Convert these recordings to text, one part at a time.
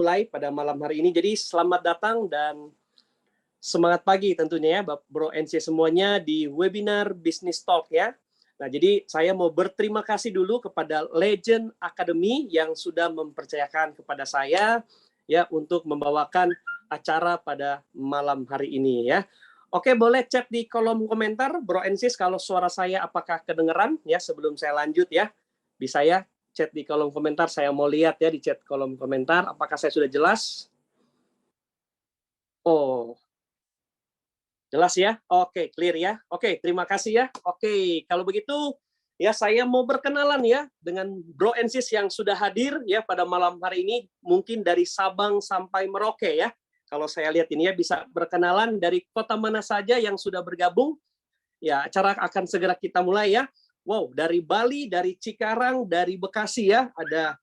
mulai pada malam hari ini. Jadi selamat datang dan semangat pagi tentunya ya Bro NC semuanya di webinar Business Talk ya. Nah, jadi saya mau berterima kasih dulu kepada Legend Academy yang sudah mempercayakan kepada saya ya untuk membawakan acara pada malam hari ini ya. Oke, boleh chat di kolom komentar Bro NC kalau suara saya apakah kedengeran ya sebelum saya lanjut ya. Bisa ya chat di kolom komentar, saya mau lihat ya di chat kolom komentar apakah saya sudah jelas. Oh, jelas ya? Oke, clear ya. Oke, terima kasih ya. Oke, kalau begitu ya saya mau berkenalan ya dengan Bro and Sis yang sudah hadir ya pada malam hari ini, mungkin dari Sabang sampai Merauke ya. Kalau saya lihat ini ya bisa berkenalan dari kota mana saja yang sudah bergabung. Ya, acara akan segera kita mulai ya. Wow, dari Bali, dari Cikarang, dari Bekasi ya, ada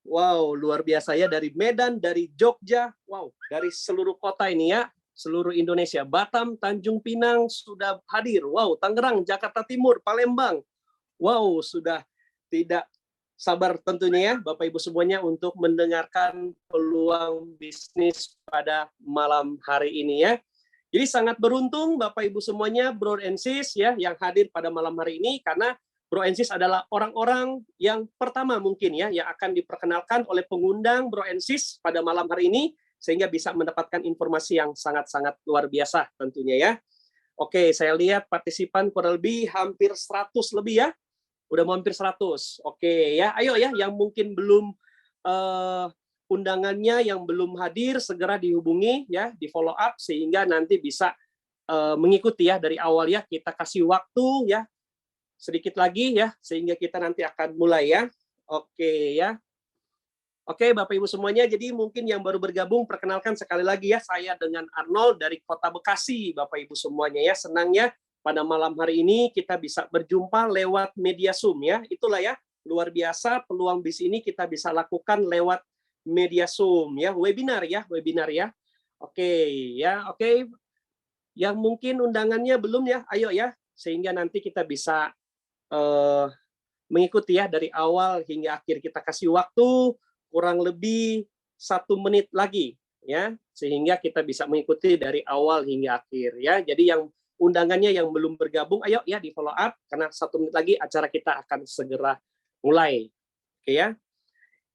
wow, luar biasa ya, dari Medan, dari Jogja, wow, dari seluruh kota ini ya, seluruh Indonesia, Batam, Tanjung Pinang sudah hadir, wow, Tangerang, Jakarta Timur, Palembang, wow, sudah tidak sabar tentunya ya, Bapak Ibu semuanya untuk mendengarkan peluang bisnis pada malam hari ini ya. Jadi sangat beruntung Bapak Ibu semuanya, Bro and Sis ya, yang hadir pada malam hari ini karena Bro and Sis adalah orang-orang yang pertama mungkin ya yang akan diperkenalkan oleh pengundang Bro and Sis pada malam hari ini sehingga bisa mendapatkan informasi yang sangat-sangat luar biasa tentunya ya. Oke, saya lihat partisipan kurang lebih hampir 100 lebih ya. Udah mau hampir 100. Oke ya, ayo ya yang mungkin belum undangannya yang belum hadir segera dihubungi ya, di follow up sehingga nanti bisa mengikuti ya dari awal ya. Kita kasih waktu ya sedikit lagi ya sehingga kita nanti akan mulai ya. Oke ya. Oke Bapak Ibu semuanya, jadi mungkin yang baru bergabung perkenalkan sekali lagi ya, saya dengan Arnold dari Kota Bekasi Bapak Ibu semuanya ya. Senangnya pada malam hari ini kita bisa berjumpa lewat media Zoom ya. Itulah ya, luar biasa peluang bis ini kita bisa lakukan lewat media Zoom ya, webinar ya. Oke ya, oke. Yang mungkin undangannya belum ya, ayo ya, sehingga nanti kita bisa mengikuti ya dari awal hingga akhir. Kita kasih waktu kurang lebih 1 menit lagi ya, sehingga kita bisa mengikuti dari awal hingga akhir ya. Jadi yang undangannya yang belum bergabung, ayo ya di follow up karena 1 menit lagi acara kita akan segera mulai. Oke ya.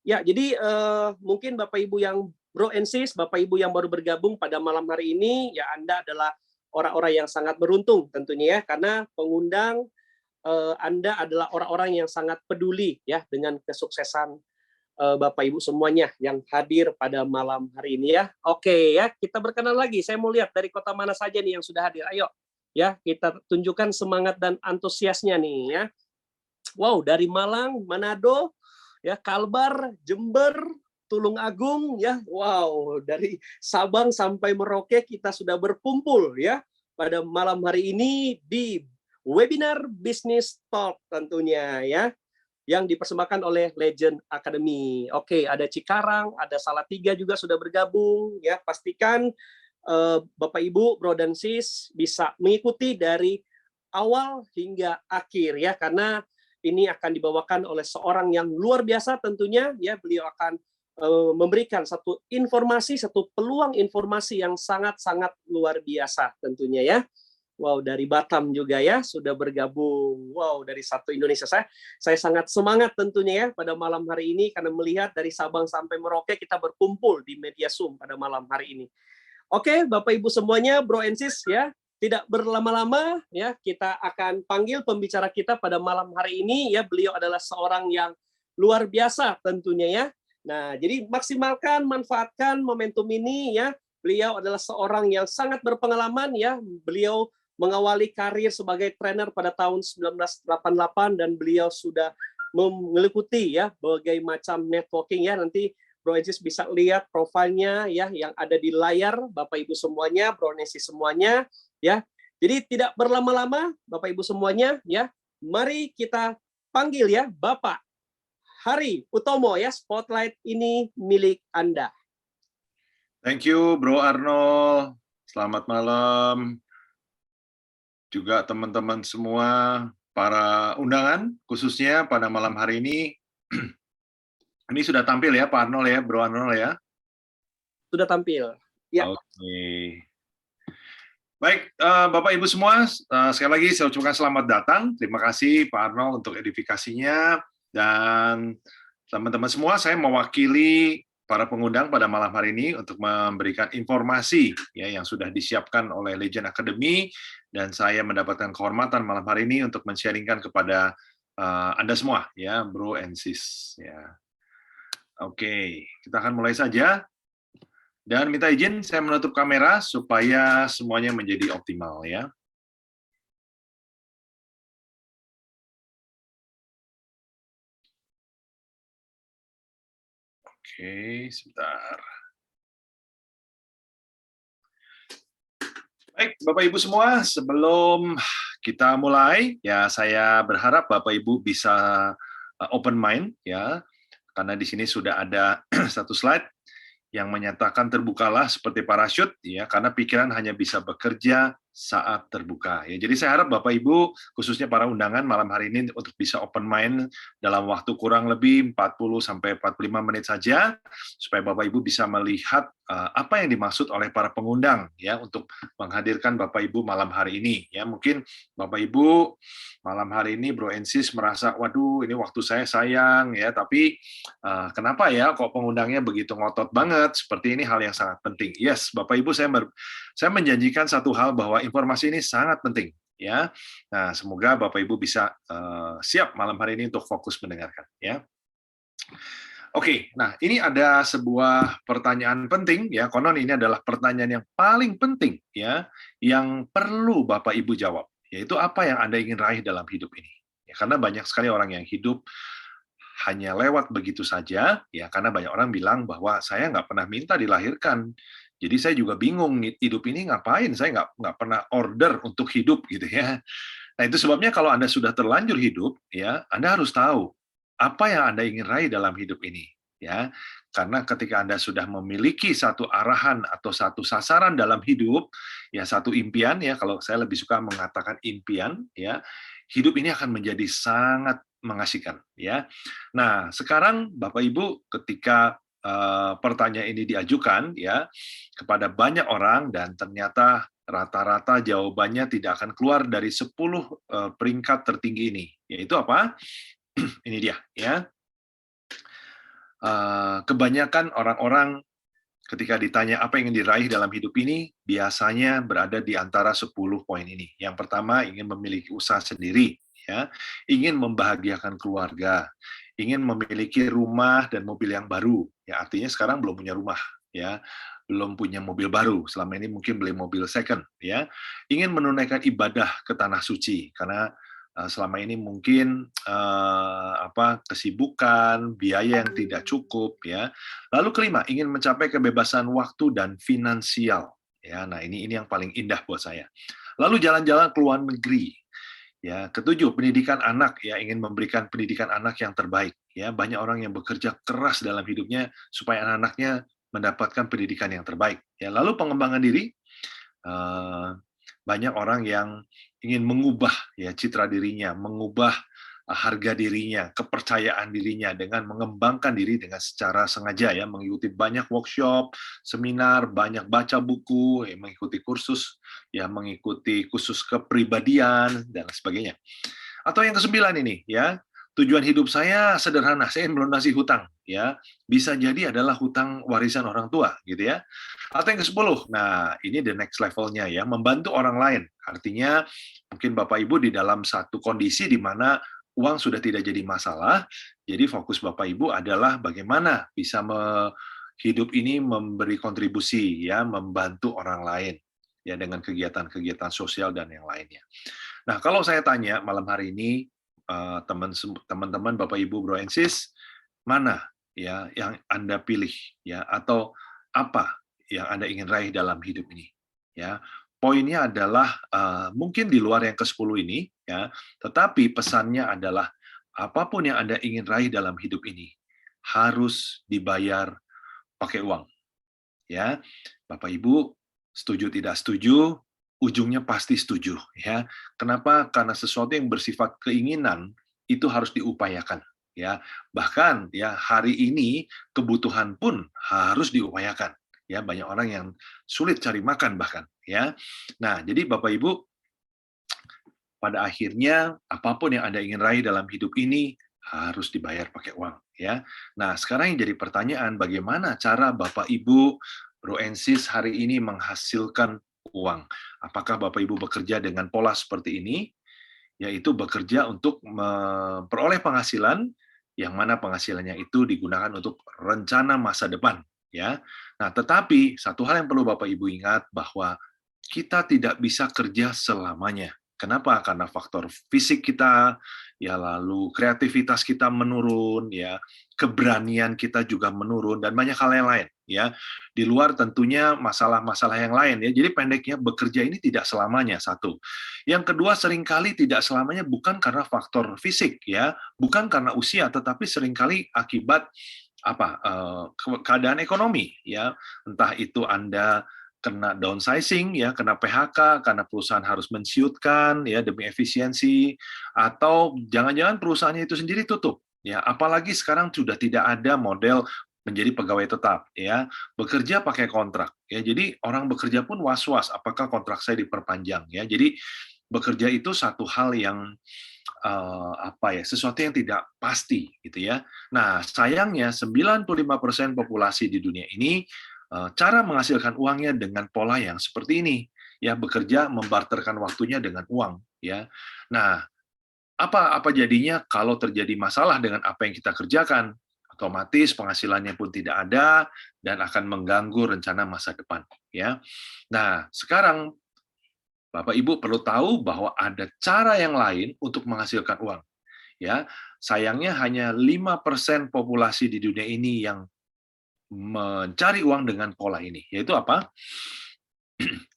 Ya, jadi mungkin Bapak Ibu yang Bro and Sis, Bapak Ibu yang baru bergabung pada malam hari ini, ya Anda adalah orang-orang yang sangat beruntung tentunya ya, karena pengundang Anda adalah orang-orang yang sangat peduli ya dengan kesuksesan Bapak Ibu semuanya yang hadir pada malam hari ini ya. Oke ya, kita berkenan lagi. Saya mau lihat dari kota mana saja nih yang sudah hadir. Ayo ya, kita tunjukkan semangat dan antusiasnya nih ya. Wow, dari Malang, Manado, ya Kalbar, Jember, Tulung Agung ya. Wow, dari Sabang sampai Merauke kita sudah berkumpul ya pada malam hari ini di webinar Business Talk tentunya ya, yang dipersembahkan oleh Legend Academy. Oke, ada Cikarang, ada Salatiga juga sudah bergabung ya. Pastikan Bapak Ibu, Bro dan Sis bisa mengikuti dari awal hingga akhir ya, karena ini akan dibawakan oleh seorang yang luar biasa tentunya ya. Beliau akan memberikan satu informasi, satu peluang informasi yang sangat-sangat luar biasa tentunya ya. Wow, dari Batam juga ya sudah bergabung. Wow, dari satu Indonesia. Saya sangat semangat tentunya ya pada malam hari ini karena melihat dari Sabang sampai Merauke kita berkumpul di media Zoom pada malam hari ini. Oke, Bapak Ibu semuanya, Bro and Sis ya, tidak berlama-lama ya, kita akan panggil pembicara kita pada malam hari ini ya. Beliau adalah seorang yang luar biasa tentunya ya. Nah, jadi maksimalkan, manfaatkan momentum ini ya. Beliau adalah seorang yang sangat berpengalaman ya. Beliau mengawali karir sebagai trainer pada tahun 1988 dan beliau sudah mengikuti ya berbagai macam networking ya. Nanti Bro Ensis bisa lihat profilnya ya yang ada di layar Bapak Ibu semuanya, Bro Ensis semuanya ya. Jadi tidak berlama-lama Bapak Ibu semuanya ya. Mari kita panggil ya Bapak Hari Utomo ya. Spotlight ini milik Anda. Thank you Bro Arnold. Selamat malam. Juga teman-teman semua, para undangan, khususnya pada malam hari ini. Ini sudah tampil ya Pak Arnold ya, Bro Arnold ya. sudah tampil. Ya. Oke. Baik, Bapak Ibu semua, sekali lagi saya ucapkan selamat datang. Terima kasih Pak Arnold untuk edifikasinya. Dan teman-teman semua, saya mewakili para pengundang pada malam hari ini untuk memberikan informasi ya yang sudah disiapkan oleh Legend Academy, dan saya mendapatkan kehormatan malam hari ini untuk men-sharingkan kepada Anda semua, ya, Bro and Sis. Ya. Oke, kita akan mulai saja. Dan minta izin saya menutup kamera supaya semuanya menjadi optimal, ya. Oke, sebentar. Baik, Bapak Ibu semua, sebelum kita mulai, ya saya berharap Bapak Ibu bisa open mind, ya, karena di sini sudah ada satu slide yang menyatakan terbukalah seperti parachut, ya, karena pikiran hanya bisa bekerja saat terbuka. Ya, jadi saya harap Bapak Ibu, khususnya para undangan malam hari ini untuk bisa open mind dalam waktu kurang lebih 40-45 menit saja, supaya Bapak Ibu bisa melihat apa yang dimaksud oleh para pengundang, ya, untuk menghadirkan Bapak Ibu malam hari ini. Ya, mungkin Bapak Ibu malam hari ini Bro and Sis merasa, waduh, ini waktu saya sayang, ya, tapi kenapa ya kok pengundangnya begitu ngotot banget? Seperti ini hal yang sangat penting. Yes, Bapak Ibu, saya menjanjikan satu hal bahwa informasi ini sangat penting, ya. Nah, semoga Bapak Ibu bisa siap malam hari ini untuk fokus mendengarkan, ya. Oke, nah ini ada sebuah pertanyaan penting, ya. Konon ini adalah pertanyaan yang paling penting, ya, yang perlu Bapak Ibu jawab, yaitu apa yang Anda ingin raih dalam hidup ini. Ya, karena banyak sekali orang yang hidup hanya lewat begitu saja, ya, karena banyak orang bilang bahwa saya nggak pernah minta dilahirkan. Jadi saya juga bingung, hidup ini ngapain? Saya nggak pernah order untuk hidup, gitu ya. Nah, itu sebabnya kalau Anda sudah terlanjur hidup, ya, Anda harus tahu apa yang Anda ingin raih dalam hidup ini, ya. Karena ketika Anda sudah memiliki satu arahan atau satu sasaran dalam hidup, ya, satu impian, ya, kalau saya lebih suka mengatakan impian, ya, hidup ini akan menjadi sangat mengasihkan, ya. Nah, sekarang Bapak Ibu, ketika pertanyaan ini diajukan, ya, kepada banyak orang, dan ternyata rata-rata jawabannya tidak akan keluar dari 10 peringkat tertinggi ini, yaitu apa? Ini dia, ya. Kebanyakan orang-orang ketika ditanya apa yang ingin diraih dalam hidup ini, biasanya berada di antara 10 poin ini. Yang pertama, ingin memiliki usaha sendiri, ya, ingin membahagiakan keluarga, ingin memiliki rumah dan mobil yang baru. Ya, artinya sekarang belum punya rumah, ya, belum punya mobil baru. Selama ini mungkin beli mobil second, ya. Ingin menunaikan ibadah ke tanah suci karena selama ini mungkin kesibukan, biaya yang tidak cukup, ya. Lalu kelima, ingin mencapai kebebasan waktu dan finansial. Ya, nah ini yang paling indah buat saya. Lalu jalan-jalan ke luar negeri. Ya, ketujuh, pendidikan anak, ya, ingin memberikan pendidikan anak yang terbaik. Ya, banyak orang yang bekerja keras dalam hidupnya supaya anak-anaknya mendapatkan pendidikan yang terbaik. Ya, lalu pengembangan diri, banyak orang yang ingin mengubah, ya, citra dirinya, mengubah harga dirinya, kepercayaan dirinya dengan mengembangkan diri dengan secara sengaja, ya, mengikuti banyak workshop, seminar, banyak baca buku, ya, mengikuti kursus, ya, mengikuti khusus kepribadian dan sebagainya. Atau yang kesembilan ini, ya, tujuan hidup saya sederhana, saya ingin melunasi hutang, ya. Bisa jadi adalah hutang warisan orang tua, gitu ya. Atau yang ke-10, nah ini the next levelnya, ya, membantu orang lain. Artinya mungkin Bapak Ibu di dalam satu kondisi di mana uang sudah tidak jadi masalah, jadi fokus Bapak Ibu adalah bagaimana bisa hidup ini memberi kontribusi, ya, membantu orang lain, ya, dengan kegiatan-kegiatan sosial dan yang lainnya. Nah, kalau saya tanya malam hari ini, teman-teman, Bapak Ibu, Bro and Sis, mana, ya, yang Anda pilih, ya, atau apa yang Anda ingin raih dalam hidup ini, ya. Poinnya adalah mungkin di luar yang ke-10 ini, ya, tetapi pesannya adalah apapun yang Anda ingin raih dalam hidup ini harus dibayar pakai uang, ya. Bapak Ibu setuju tidak setuju, ujungnya pasti setuju, ya. Kenapa? Karena sesuatu yang bersifat keinginan itu harus diupayakan, ya. Bahkan, ya, hari ini kebutuhan pun harus diupayakan. Ya, banyak orang yang sulit cari makan bahkan, ya. Nah, jadi Bapak Ibu, pada akhirnya apapun yang Anda ingin raih dalam hidup ini harus dibayar pakai uang, ya. Nah, sekarang yang jadi pertanyaan, bagaimana cara Bapak Ibu, Bro and Sis hari ini menghasilkan uang? Apakah Bapak Ibu bekerja dengan pola seperti ini, yaitu bekerja untuk memperoleh penghasilan, yang mana penghasilannya itu digunakan untuk rencana masa depan, ya. Nah, tetapi satu hal yang perlu Bapak Ibu ingat bahwa kita tidak bisa kerja selamanya. Kenapa? Karena faktor fisik kita, ya lalu kreativitas kita menurun, ya keberanian kita juga menurun, dan banyak hal yang lain, ya. Di luar tentunya masalah-masalah yang lain, ya. Jadi pendeknya bekerja ini tidak selamanya, satu. Yang kedua, seringkali tidak selamanya bukan karena faktor fisik, ya, bukan karena usia, tetapi seringkali akibat keadaan ekonomi, ya. Entah itu Anda kena downsizing, ya, kena PHK karena perusahaan harus mensiutkan, ya, demi efisiensi, atau jangan-jangan perusahaannya itu sendiri tutup, ya. Apalagi sekarang sudah tidak ada model menjadi pegawai tetap, ya, bekerja pakai kontrak, ya. Jadi orang bekerja pun was-was apakah kontrak saya diperpanjang, ya. Jadi bekerja itu satu hal yang sesuatu yang tidak pasti, gitu ya. Nah, sayangnya 95% populasi di dunia ini cara menghasilkan uangnya dengan pola yang seperti ini, ya, bekerja membarterkan waktunya dengan uang, ya. Nah, apa jadinya kalau terjadi masalah dengan apa yang kita kerjakan? Otomatis penghasilannya pun tidak ada dan akan mengganggu rencana masa depan, ya. Nah, sekarang Bapak Ibu perlu tahu bahwa ada cara yang lain untuk menghasilkan uang, ya. Sayangnya hanya 5% populasi di dunia ini yang mencari uang dengan pola ini, yaitu apa?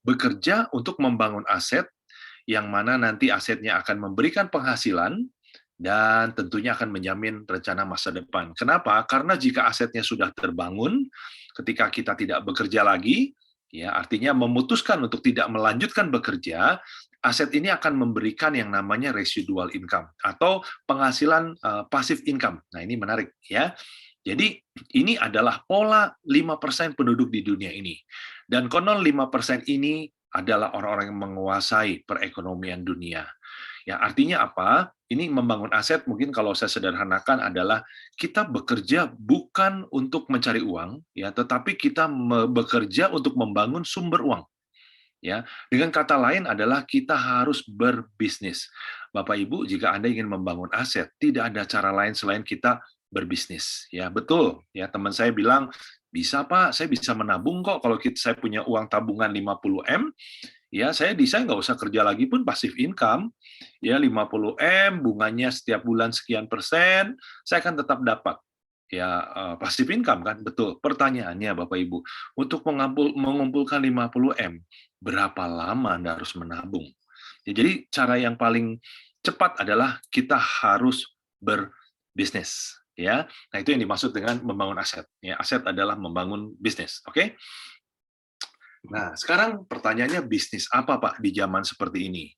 Bekerja untuk membangun aset yang mana nanti asetnya akan memberikan penghasilan dan tentunya akan menjamin rencana masa depan. Kenapa? Karena jika asetnya sudah terbangun, ketika kita tidak bekerja lagi, ya artinya memutuskan untuk tidak melanjutkan bekerja, aset ini akan memberikan yang namanya residual income atau penghasilan passive income. Nah, ini menarik, ya. Jadi ini adalah pola 5% penduduk di dunia ini. Dan konon 5% ini adalah orang-orang yang menguasai perekonomian dunia. Ya, artinya apa? Ini membangun aset mungkin kalau saya sederhanakan adalah kita bekerja bukan untuk mencari uang, ya, tetapi kita bekerja untuk membangun sumber uang. Ya, dengan kata lain adalah kita harus berbisnis. Bapak Ibu, jika Anda ingin membangun aset, tidak ada cara lain selain kita berbisnis. Ya, betul. Ya, teman saya bilang, bisa Pak, saya bisa menabung kok kalau saya punya uang tabungan 50M, ya saya desain nggak usah kerja lagi pun pasif income, ya 50M, bunganya setiap bulan sekian persen, saya akan tetap dapat. Ya, pasif income kan, betul. Pertanyaannya Bapak Ibu, untuk mengumpulkan 50M, berapa lama Anda harus menabung? Ya, jadi cara yang paling cepat adalah kita harus berbisnis, ya. Nah, itu yang dimaksud dengan membangun aset. Ya, aset adalah membangun bisnis, oke? Nah, sekarang pertanyaannya bisnis apa Pak di zaman seperti ini?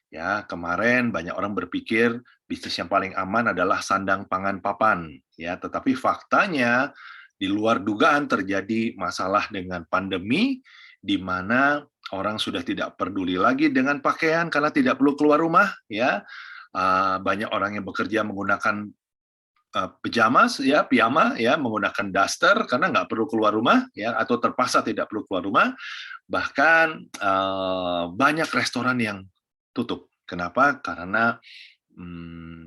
Ya, kemarin banyak orang berpikir bisnis yang paling aman adalah sandang pangan papan, ya, tetapi faktanya di luar dugaan terjadi masalah dengan pandemi di mana orang sudah tidak peduli lagi dengan pakaian karena tidak perlu keluar rumah, ya. Banyak orang yang bekerja menggunakan pijamas, ya, piyama, ya, menggunakan daster karena nggak perlu keluar rumah, ya, atau terpaksa tidak perlu keluar rumah. Bahkan banyak restoran yang tutup. Kenapa? Karena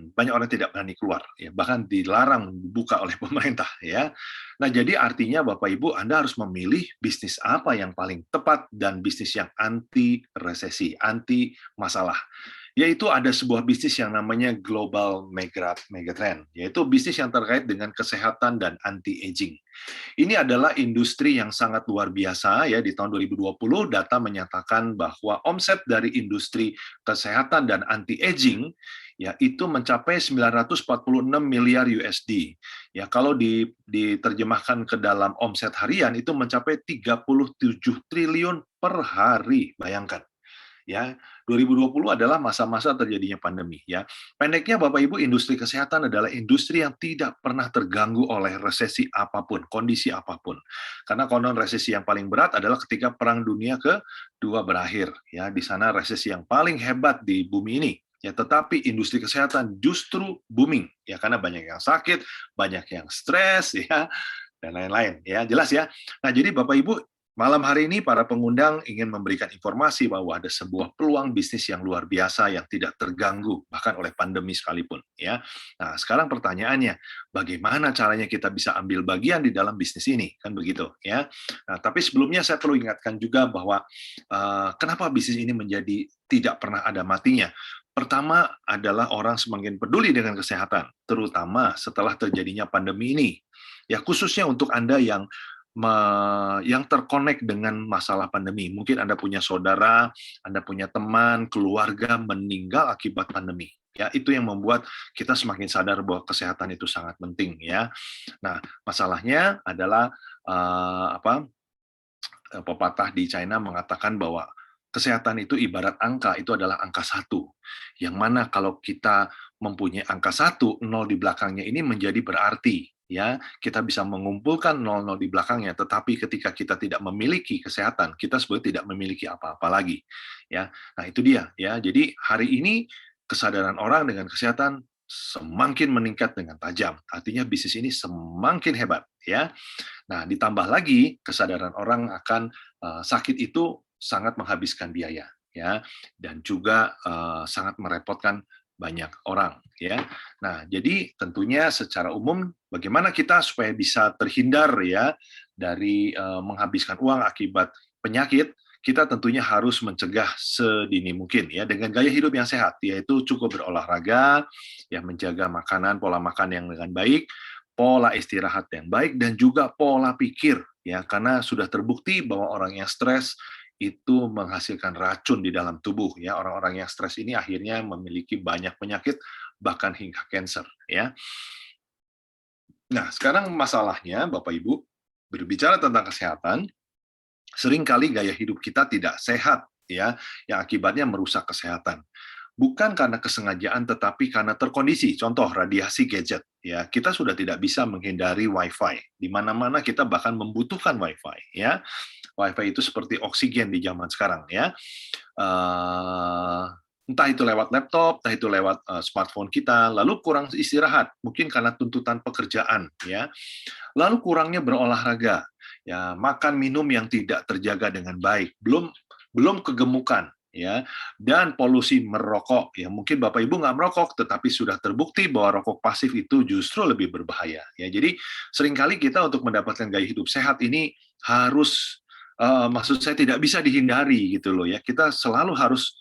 banyak orang tidak berani keluar, ya, bahkan dilarang buka oleh pemerintah, ya. Nah, jadi artinya Bapak Ibu Anda harus memilih bisnis apa yang paling tepat dan bisnis yang anti resesi, anti masalah. Yaitu ada sebuah bisnis yang namanya global megatrend, yaitu bisnis yang terkait dengan kesehatan dan anti-aging. Ini adalah industri yang sangat luar biasa, ya. Di tahun 2020 data menyatakan bahwa omset dari industri kesehatan dan anti-aging, ya, itu mencapai 946 miliar USD. Ya, kalau diterjemahkan ke dalam omset harian itu mencapai 37 triliun per hari. Bayangkan. Ya, 2020 adalah masa-masa terjadinya pandemi ya. Pendeknya Bapak Ibu, industri kesehatan adalah industri yang tidak pernah terganggu oleh resesi apapun, kondisi apapun. Karena konon resesi yang paling berat adalah ketika Perang Dunia Kedua berakhir ya. Di sana resesi yang paling hebat di bumi ini. Ya, tetapi industri kesehatan justru booming ya, karena banyak yang sakit, banyak yang stres ya, dan lain-lain ya. Jelas ya. Nah, jadi Bapak Ibu, malam hari ini para pengundang ingin memberikan informasi bahwa ada sebuah peluang bisnis yang luar biasa yang tidak terganggu bahkan oleh pandemi sekalipun ya. Nah, sekarang pertanyaannya, bagaimana caranya kita bisa ambil bagian di dalam bisnis ini? Kan begitu ya. Nah, tapi sebelumnya saya perlu ingatkan juga bahwa kenapa bisnis ini menjadi tidak pernah ada matinya. Pertama adalah orang semakin peduli dengan kesehatan, terutama setelah terjadinya pandemi ini. Ya, khususnya untuk Anda yang terkonek dengan masalah pandemi. Mungkin Anda punya saudara, Anda punya teman, keluarga meninggal akibat pandemi. Ya, itu yang membuat kita semakin sadar bahwa kesehatan itu sangat penting ya. Nah, masalahnya adalah pepatah di China mengatakan bahwa kesehatan itu ibarat angka, itu adalah angka 1. Yang mana kalau kita mempunyai angka 1, 0 di belakangnya ini menjadi berarti. Ya, kita bisa mengumpulkan 0-0 di belakangnya, tetapi ketika kita tidak memiliki kesehatan, kita sebenarnya tidak memiliki apa-apa lagi. Ya, nah itu dia. Ya, jadi hari ini kesadaran orang dengan kesehatan semakin meningkat dengan tajam. Artinya bisnis ini semakin hebat. Ya, nah, ditambah lagi kesadaran orang akan sakit itu sangat menghabiskan biaya, ya, dan juga sangat merepotkan banyak orang, ya. Nah, jadi tentunya secara umum bagaimana kita supaya bisa terhindar ya dari menghabiskan uang akibat penyakit, kita tentunya harus mencegah sedini mungkin ya dengan gaya hidup yang sehat, yaitu cukup berolahraga, ya menjaga makanan, pola makan yang dengan baik, pola istirahat yang baik, dan juga pola pikir ya, karena sudah terbukti bahwa orang yang stres itu menghasilkan racun di dalam tubuh ya. Orang-orang yang stres ini akhirnya memiliki banyak penyakit bahkan hingga kanker ya. Nah, sekarang masalahnya Bapak Ibu, berbicara tentang kesehatan, seringkali gaya hidup kita tidak sehat ya, yang akibatnya merusak kesehatan. Bukan karena kesengajaan, tetapi karena terkondisi. Contoh, radiasi gadget. Ya, kita sudah tidak bisa menghindari Wi-Fi. Di mana-mana kita bahkan membutuhkan Wi-Fi. Ya, Wi-Fi itu seperti oksigen di zaman sekarang. Ya, entah itu lewat laptop, entah itu lewat smartphone kita. Lalu kurang istirahat, mungkin karena tuntutan pekerjaan. Ya, lalu kurangnya berolahraga. Ya, makan minum yang tidak terjaga dengan baik. Belum kegemukan. Ya, dan polusi merokok. Ya, mungkin Bapak Ibu nggak merokok, tetapi sudah terbukti bahwa rokok pasif itu justru lebih berbahaya. Ya, jadi seringkali kita untuk mendapatkan gaya hidup sehat ini harus, maksud saya tidak bisa dihindari gitu loh ya. Kita selalu harus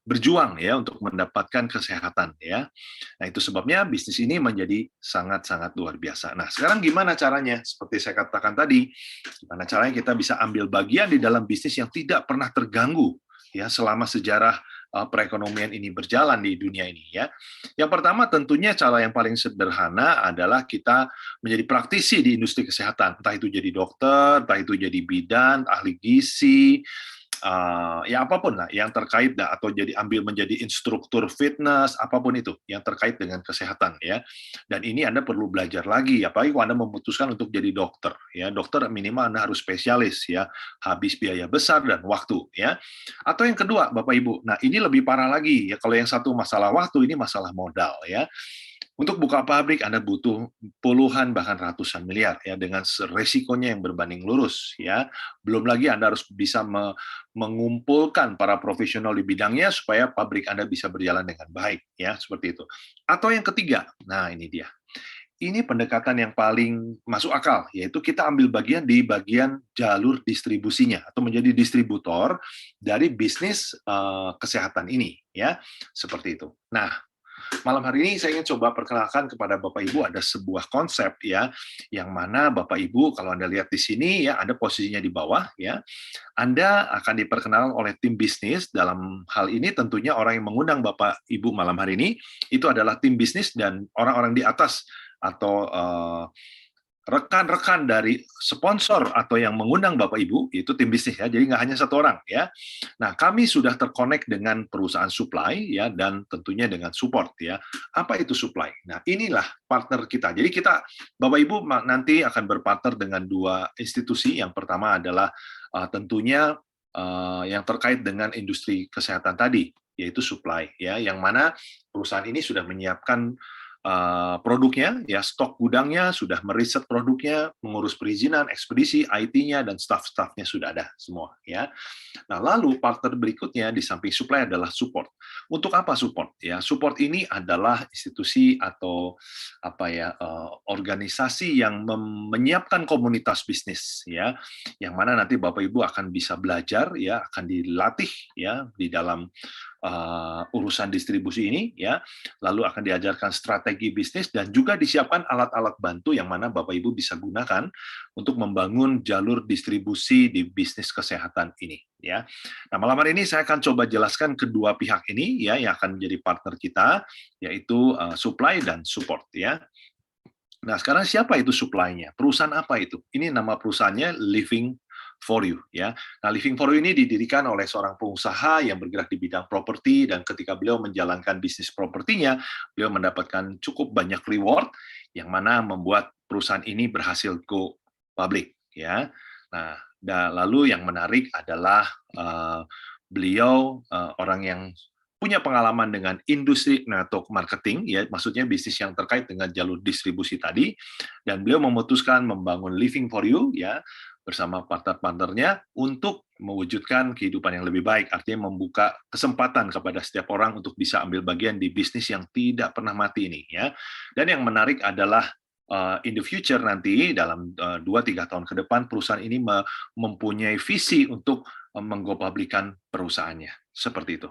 berjuang ya untuk mendapatkan kesehatan ya. Nah, itu sebabnya bisnis ini menjadi sangat-sangat luar biasa. Nah, sekarang gimana caranya? Seperti saya katakan tadi, gimana caranya kita bisa ambil bagian di dalam bisnis yang tidak pernah terganggu ya selama sejarah perekonomian ini berjalan di dunia ini ya. Yang pertama tentunya cara yang paling sederhana adalah kita menjadi praktisi di industri kesehatan, entah itu jadi dokter, entah itu jadi bidan, ahli gizi, ya apapun lah yang terkait atau ambil menjadi instruktur fitness, apapun itu yang terkait dengan kesehatan ya. Dan ini Anda perlu belajar lagi, apalagi kalau Anda memutuskan untuk jadi dokter ya. Dokter minimal Anda harus spesialis ya, habis biaya besar dan waktu ya. Atau yang kedua Bapak Ibu, nah ini lebih parah lagi ya, kalau yang satu masalah waktu, ini masalah modal ya. Untuk buka pabrik Anda butuh puluhan bahkan ratusan miliar ya, dengan resikonya yang berbanding lurus ya. Belum lagi Anda harus bisa mengumpulkan para profesional di bidangnya supaya pabrik Anda bisa berjalan dengan baik ya, seperti itu. Atau yang ketiga, nah ini dia. Ini pendekatan yang paling masuk akal, yaitu kita ambil bagian di bagian jalur distribusinya atau menjadi distributor dari bisnis kesehatan ini ya, seperti itu. Nah, malam hari ini saya ingin coba perkenalkan kepada Bapak Ibu ada sebuah konsep ya, yang mana Bapak Ibu kalau Anda lihat di sini ya, Anda posisinya di bawah ya. Anda akan diperkenalkan oleh tim bisnis. Dalam hal ini tentunya orang yang mengundang Bapak Ibu malam hari ini itu adalah tim bisnis dan orang-orang di atas atau rekan-rekan dari sponsor atau yang mengundang Bapak Ibu, itu tim bisnis ya, jadi nggak hanya satu orang ya. Nah, kami sudah terkonek dengan perusahaan supply ya, dan tentunya dengan support ya. Apa itu supply? Nah, inilah partner kita. Jadi kita, Bapak Ibu nanti akan berpartner dengan dua institusi. Yang pertama adalah tentunya yang terkait dengan industri kesehatan tadi, yaitu supply ya, yang mana perusahaan ini sudah menyiapkan produknya, ya stok gudangnya, sudah meriset produknya, mengurus perizinan, ekspedisi, IT-nya, dan staff-staffnya sudah ada semua. Ya. Nah, lalu partner berikutnya di samping supply adalah support. Untuk apa support? Ya, support ini adalah institusi atau apa ya organisasi yang menyiapkan komunitas bisnis, ya, yang mana nanti Bapak Ibu akan bisa belajar, ya, akan dilatih, ya, di dalam urusan distribusi ini, ya, lalu akan diajarkan strategi bisnis dan juga disiapkan alat-alat bantu yang mana Bapak Ibu bisa gunakan untuk membangun jalur distribusi di bisnis kesehatan ini, ya. Nah, malam hari ini saya akan coba jelaskan kedua pihak ini, ya, yang akan menjadi partner kita, yaitu supply dan support, ya. Nah, sekarang siapa itu supply-nya? Perusahaan apa itu? Ini nama perusahaannya Living for You, ya. Nah, Living for You ini didirikan oleh seorang pengusaha yang bergerak di bidang properti, dan ketika beliau menjalankan bisnis propertinya, beliau mendapatkan cukup banyak reward yang mana membuat perusahaan ini berhasil go public, ya. Nah, lalu yang menarik adalah beliau orang yang punya pengalaman dengan industri network marketing, ya, maksudnya bisnis yang terkait dengan jalur distribusi tadi, dan beliau memutuskan membangun Living for You, ya, bersama partner-partnernya untuk mewujudkan kehidupan yang lebih baik, artinya membuka kesempatan kepada setiap orang untuk bisa ambil bagian di bisnis yang tidak pernah mati ini, ya. Dan yang menarik adalah in the future nanti dalam 2-3 tahun ke depan perusahaan ini mempunyai visi untuk menggo-publikan perusahaannya, seperti itu.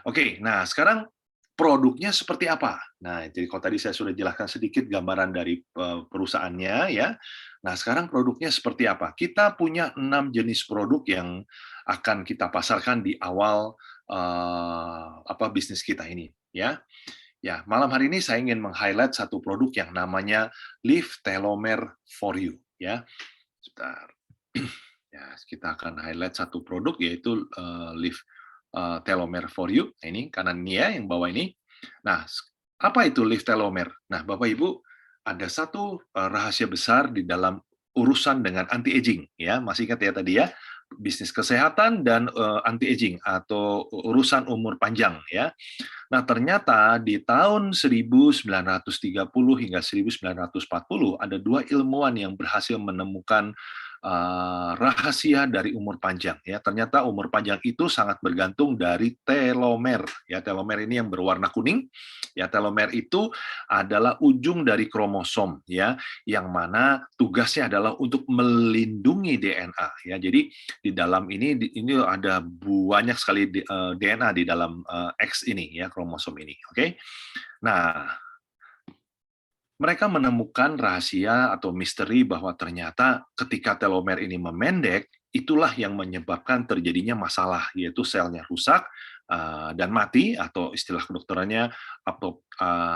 Oke, nah sekarang produknya seperti apa? Nah, jadi kalau tadi saya sudah jelaskan sedikit gambaran dari perusahaannya, ya. Nah, sekarang produknya seperti apa? Kita punya 6 jenis produk yang akan kita pasarkan di awal bisnis kita ini, ya. Ya, malam hari ini saya ingin meng-highlight satu produk yang namanya Live Telomere for You, ya. Sebentar. Ya, kita akan highlight satu produk yaitu Live Telomere for You. Nah, ini kanan ini ya, yang bawah ini. Nah, apa itu Live Telomere? Nah, Bapak Ibu, ada satu rahasia besar di dalam urusan dengan anti-aging, ya. Masih ingat ya tadi ya, bisnis kesehatan dan anti-aging atau urusan umur panjang, ya. Nah, ternyata di tahun 1930 hingga 1940 ada dua ilmuwan yang berhasil menemukan rahasia dari umur panjang, ya. Ternyata umur panjang itu sangat bergantung dari telomer, ya. Telomer ini yang berwarna kuning, ya. Telomer itu adalah ujung dari kromosom, ya, yang mana tugasnya adalah untuk melindungi DNA, ya. Jadi di dalam ini ada banyak sekali DNA di dalam X ini, ya, kromosom ini. Oke. Nah, mereka menemukan rahasia atau misteri bahwa ternyata ketika telomer ini memendek, itulah yang menyebabkan terjadinya masalah, yaitu selnya rusak dan mati, atau istilah kedokterannya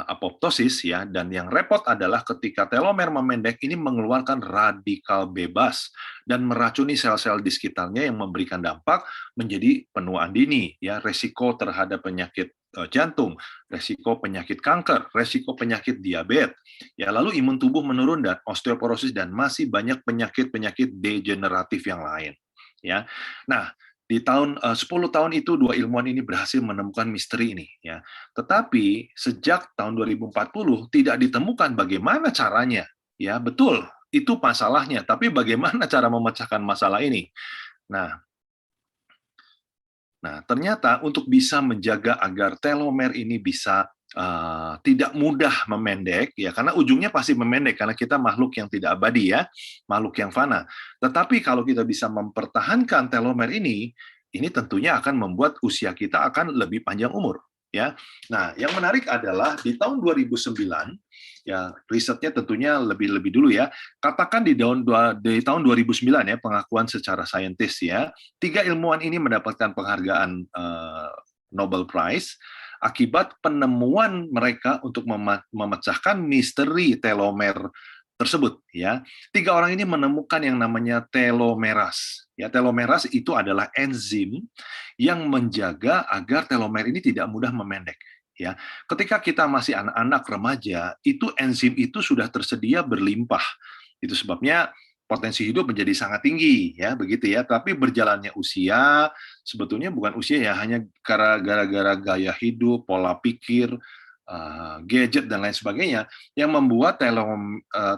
apoptosis, ya. Dan yang repot adalah ketika telomer memendek ini mengeluarkan radikal bebas dan meracuni sel-sel di sekitarnya yang memberikan dampak menjadi penuaan dini, ya, resiko terhadap penyakit jantung, resiko penyakit kanker, resiko penyakit diabetes, ya, lalu imun tubuh menurun dan osteoporosis dan masih banyak penyakit-penyakit degeneratif yang lain, ya. Nah, di tahun 10 tahun itu dua ilmuwan ini berhasil menemukan misteri ini, ya. Tetapi sejak tahun 2040 tidak ditemukan bagaimana caranya, ya. Betul, itu masalahnya, tapi bagaimana cara memecahkan masalah ini? Nah, ternyata untuk bisa menjaga agar telomer ini bisa tidak mudah memendek, ya, karena ujungnya pasti memendek karena kita makhluk yang tidak abadi, ya, makhluk yang fana. Tetapi kalau kita bisa mempertahankan telomer ini tentunya akan membuat usia kita akan lebih panjang umur, ya. Nah, yang menarik adalah di tahun 2009, ya, risetnya tentunya lebih dulu, ya. Katakan di tahun 2009, ya, pengakuan secara saintis, ya, 3 ilmuwan ini mendapatkan penghargaan Nobel Prize akibat penemuan mereka untuk memecahkan misteri telomer tersebut ya. 3 orang ini menemukan yang namanya telomeras. Ya, telomeras itu adalah enzim yang menjaga agar telomer ini tidak mudah memendek. Ya, ketika kita masih anak-anak remaja, itu enzim itu sudah tersedia berlimpah. Itu sebabnya potensi hidup menjadi sangat tinggi, ya begitu ya. Tapi berjalannya usia, sebetulnya bukan usia ya, hanya gara-gara gaya hidup, pola pikir, gadget dan lain sebagainya, yang membuat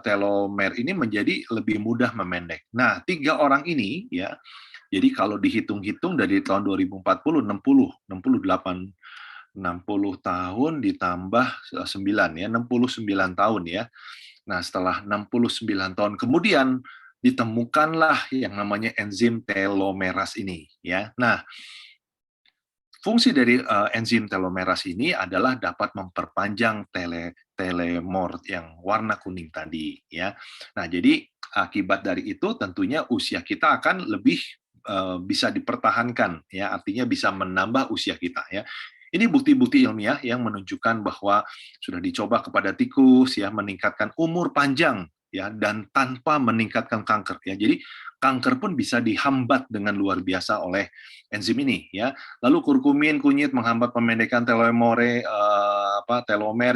telomer ini menjadi lebih mudah memendek. Nah, 3 orang ini ya, jadi kalau dihitung-hitung dari tahun 2040, 60 tahun ditambah 9 ya, 69 tahun ya. Nah, setelah 69 tahun kemudian ditemukanlah yang namanya enzim telomeras ini ya. Nah, fungsi dari enzim telomeras ini adalah dapat memperpanjang telemor yang warna kuning tadi ya. Nah, jadi akibat dari itu tentunya usia kita akan lebih bisa dipertahankan ya, artinya bisa menambah usia kita ya. Ini bukti-bukti ilmiah yang menunjukkan bahwa sudah dicoba kepada tikus ya, meningkatkan umur panjang ya, dan tanpa meningkatkan kanker ya. Jadi kanker pun bisa dihambat dengan luar biasa oleh enzim ini ya. Lalu kurkumin kunyit menghambat pemendekan telomer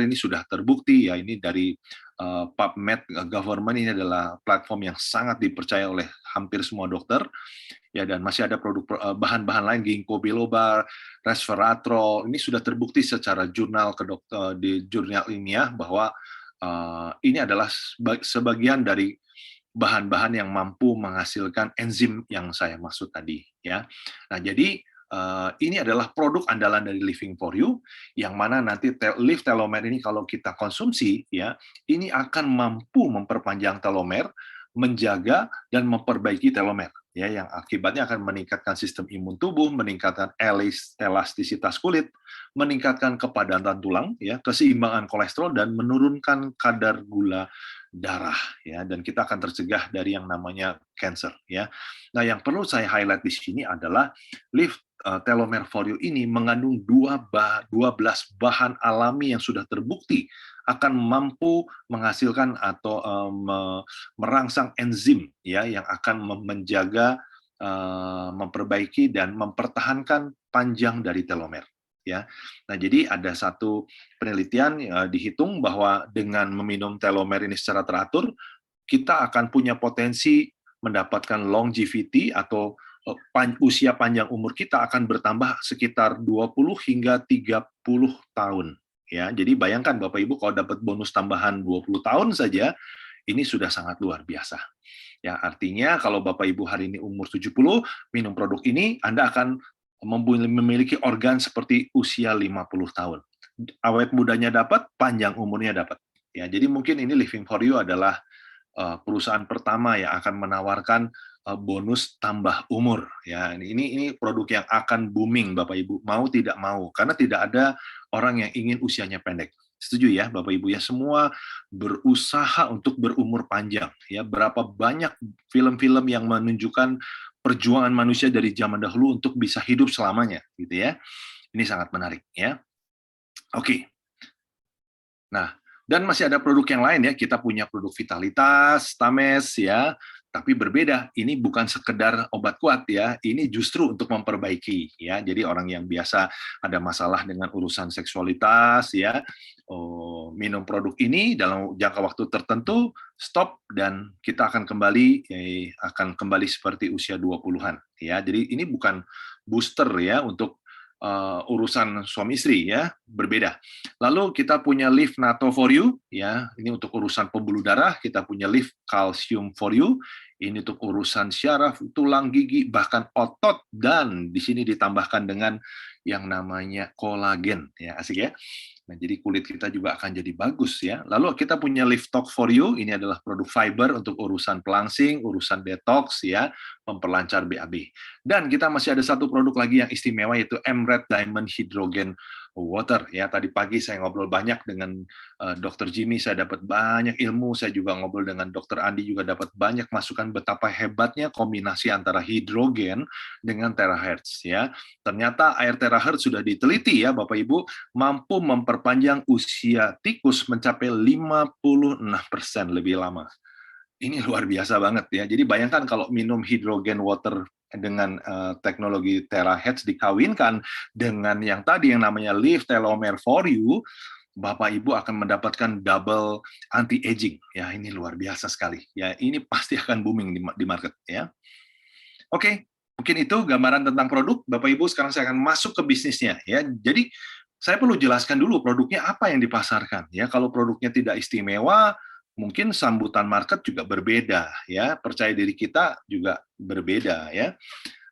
ini sudah terbukti ya, ini dari PubMed government, ini adalah platform yang sangat dipercaya oleh hampir semua dokter ya, dan masih ada produk bahan-bahan lain, ginkgo biloba, resveratrol, ini sudah terbukti secara jurnal di jurnal ilmiah bahwa ini adalah sebagian dari bahan-bahan yang mampu menghasilkan enzim yang saya maksud tadi ya. Nah, jadi ini adalah produk andalan dari Living for You, yang mana nanti Live Telomer ini kalau kita konsumsi ya, ini akan mampu memperpanjang telomer, menjaga dan memperbaiki telomer ya, yang akibatnya akan meningkatkan sistem imun tubuh, meningkatkan elastisitas kulit, meningkatkan kepadatan tulang ya, keseimbangan kolesterol, dan menurunkan kadar gula darah ya, dan kita akan tercegah dari yang namanya cancer ya. Nah, yang perlu saya highlight di sini adalah Live Telomer for You ini mengandung 12 bahan alami yang sudah terbukti akan mampu menghasilkan atau merangsang enzim ya, yang akan menjaga, memperbaiki dan mempertahankan panjang dari telomer ya. Nah, jadi ada satu penelitian dihitung bahwa dengan meminum telomer ini secara teratur, kita akan punya potensi mendapatkan longevity atau usia panjang umur kita akan bertambah sekitar 20 hingga 30 tahun ya. Jadi bayangkan Bapak Ibu, kalau dapat bonus tambahan 20 tahun saja, ini sudah sangat luar biasa. Ya, artinya kalau Bapak Ibu hari ini umur 70, minum produk ini, Anda akan memiliki organ seperti usia 50 tahun. Awet mudanya dapat, panjang umurnya dapat. Ya, jadi mungkin ini Living for You adalah perusahaan pertama yang akan menawarkan bonus tambah umur ya. Ini produk yang akan booming Bapak Ibu, mau tidak mau, karena tidak ada orang yang ingin usianya pendek. Setuju ya Bapak Ibu ya, semua berusaha untuk berumur panjang ya. Berapa banyak film-film yang menunjukkan perjuangan manusia dari zaman dahulu untuk bisa hidup selamanya gitu ya. Ini sangat menarik ya. Oke. Nah, dan masih ada produk yang lain ya, kita punya produk Vitalitas, Tames ya, tapi berbeda. Ini bukan sekedar obat kuat ya, ini justru untuk memperbaiki ya. Jadi orang yang biasa ada masalah dengan urusan seksualitas ya, minum produk ini dalam jangka waktu tertentu, stop, dan kita akan kembali seperti usia 20-an ya. Jadi ini bukan booster ya untuk urusan suami istri ya, berbeda. Lalu kita punya Live Nato for You ya, ini untuk urusan pembuluh darah. Kita punya Live Calcium for You, ini untuk urusan syaraf, tulang, gigi, bahkan otot, dan di sini ditambahkan dengan yang namanya kolagen ya, asik ya. Nah, jadi kulit kita juga akan jadi bagus ya. Lalu kita punya Live Talk for You, ini adalah produk fiber untuk urusan pelangsing, urusan detox ya, memperlancar BAB. Dan kita masih ada satu produk lagi yang istimewa, yaitu MRED Diamond Hydrogen water. Ya, tadi pagi saya ngobrol banyak dengan Dr. Jimmy, saya dapat banyak ilmu. Saya juga ngobrol dengan Dr. Andi, juga dapat banyak masukan betapa hebatnya kombinasi antara hidrogen dengan terahertz. Ya, ternyata air terahertz sudah diteliti ya, Bapak Ibu, mampu memperpanjang usia tikus mencapai 56% lebih lama. Ini luar biasa banget ya. Jadi bayangkan kalau minum hydrogen water dengan teknologi terahertz dikawinkan dengan yang tadi yang namanya Live Telomere for You, Bapak Ibu akan mendapatkan double anti-aging. Ya, ini luar biasa sekali. Ya, ini pasti akan booming di market ya. Oke, mungkin itu gambaran tentang produk. Bapak Ibu, sekarang saya akan masuk ke bisnisnya ya. Jadi saya perlu jelaskan dulu produknya apa yang dipasarkan ya. Kalau produknya tidak istimewa, mungkin sambutan market juga berbeda ya, percaya diri kita juga berbeda ya.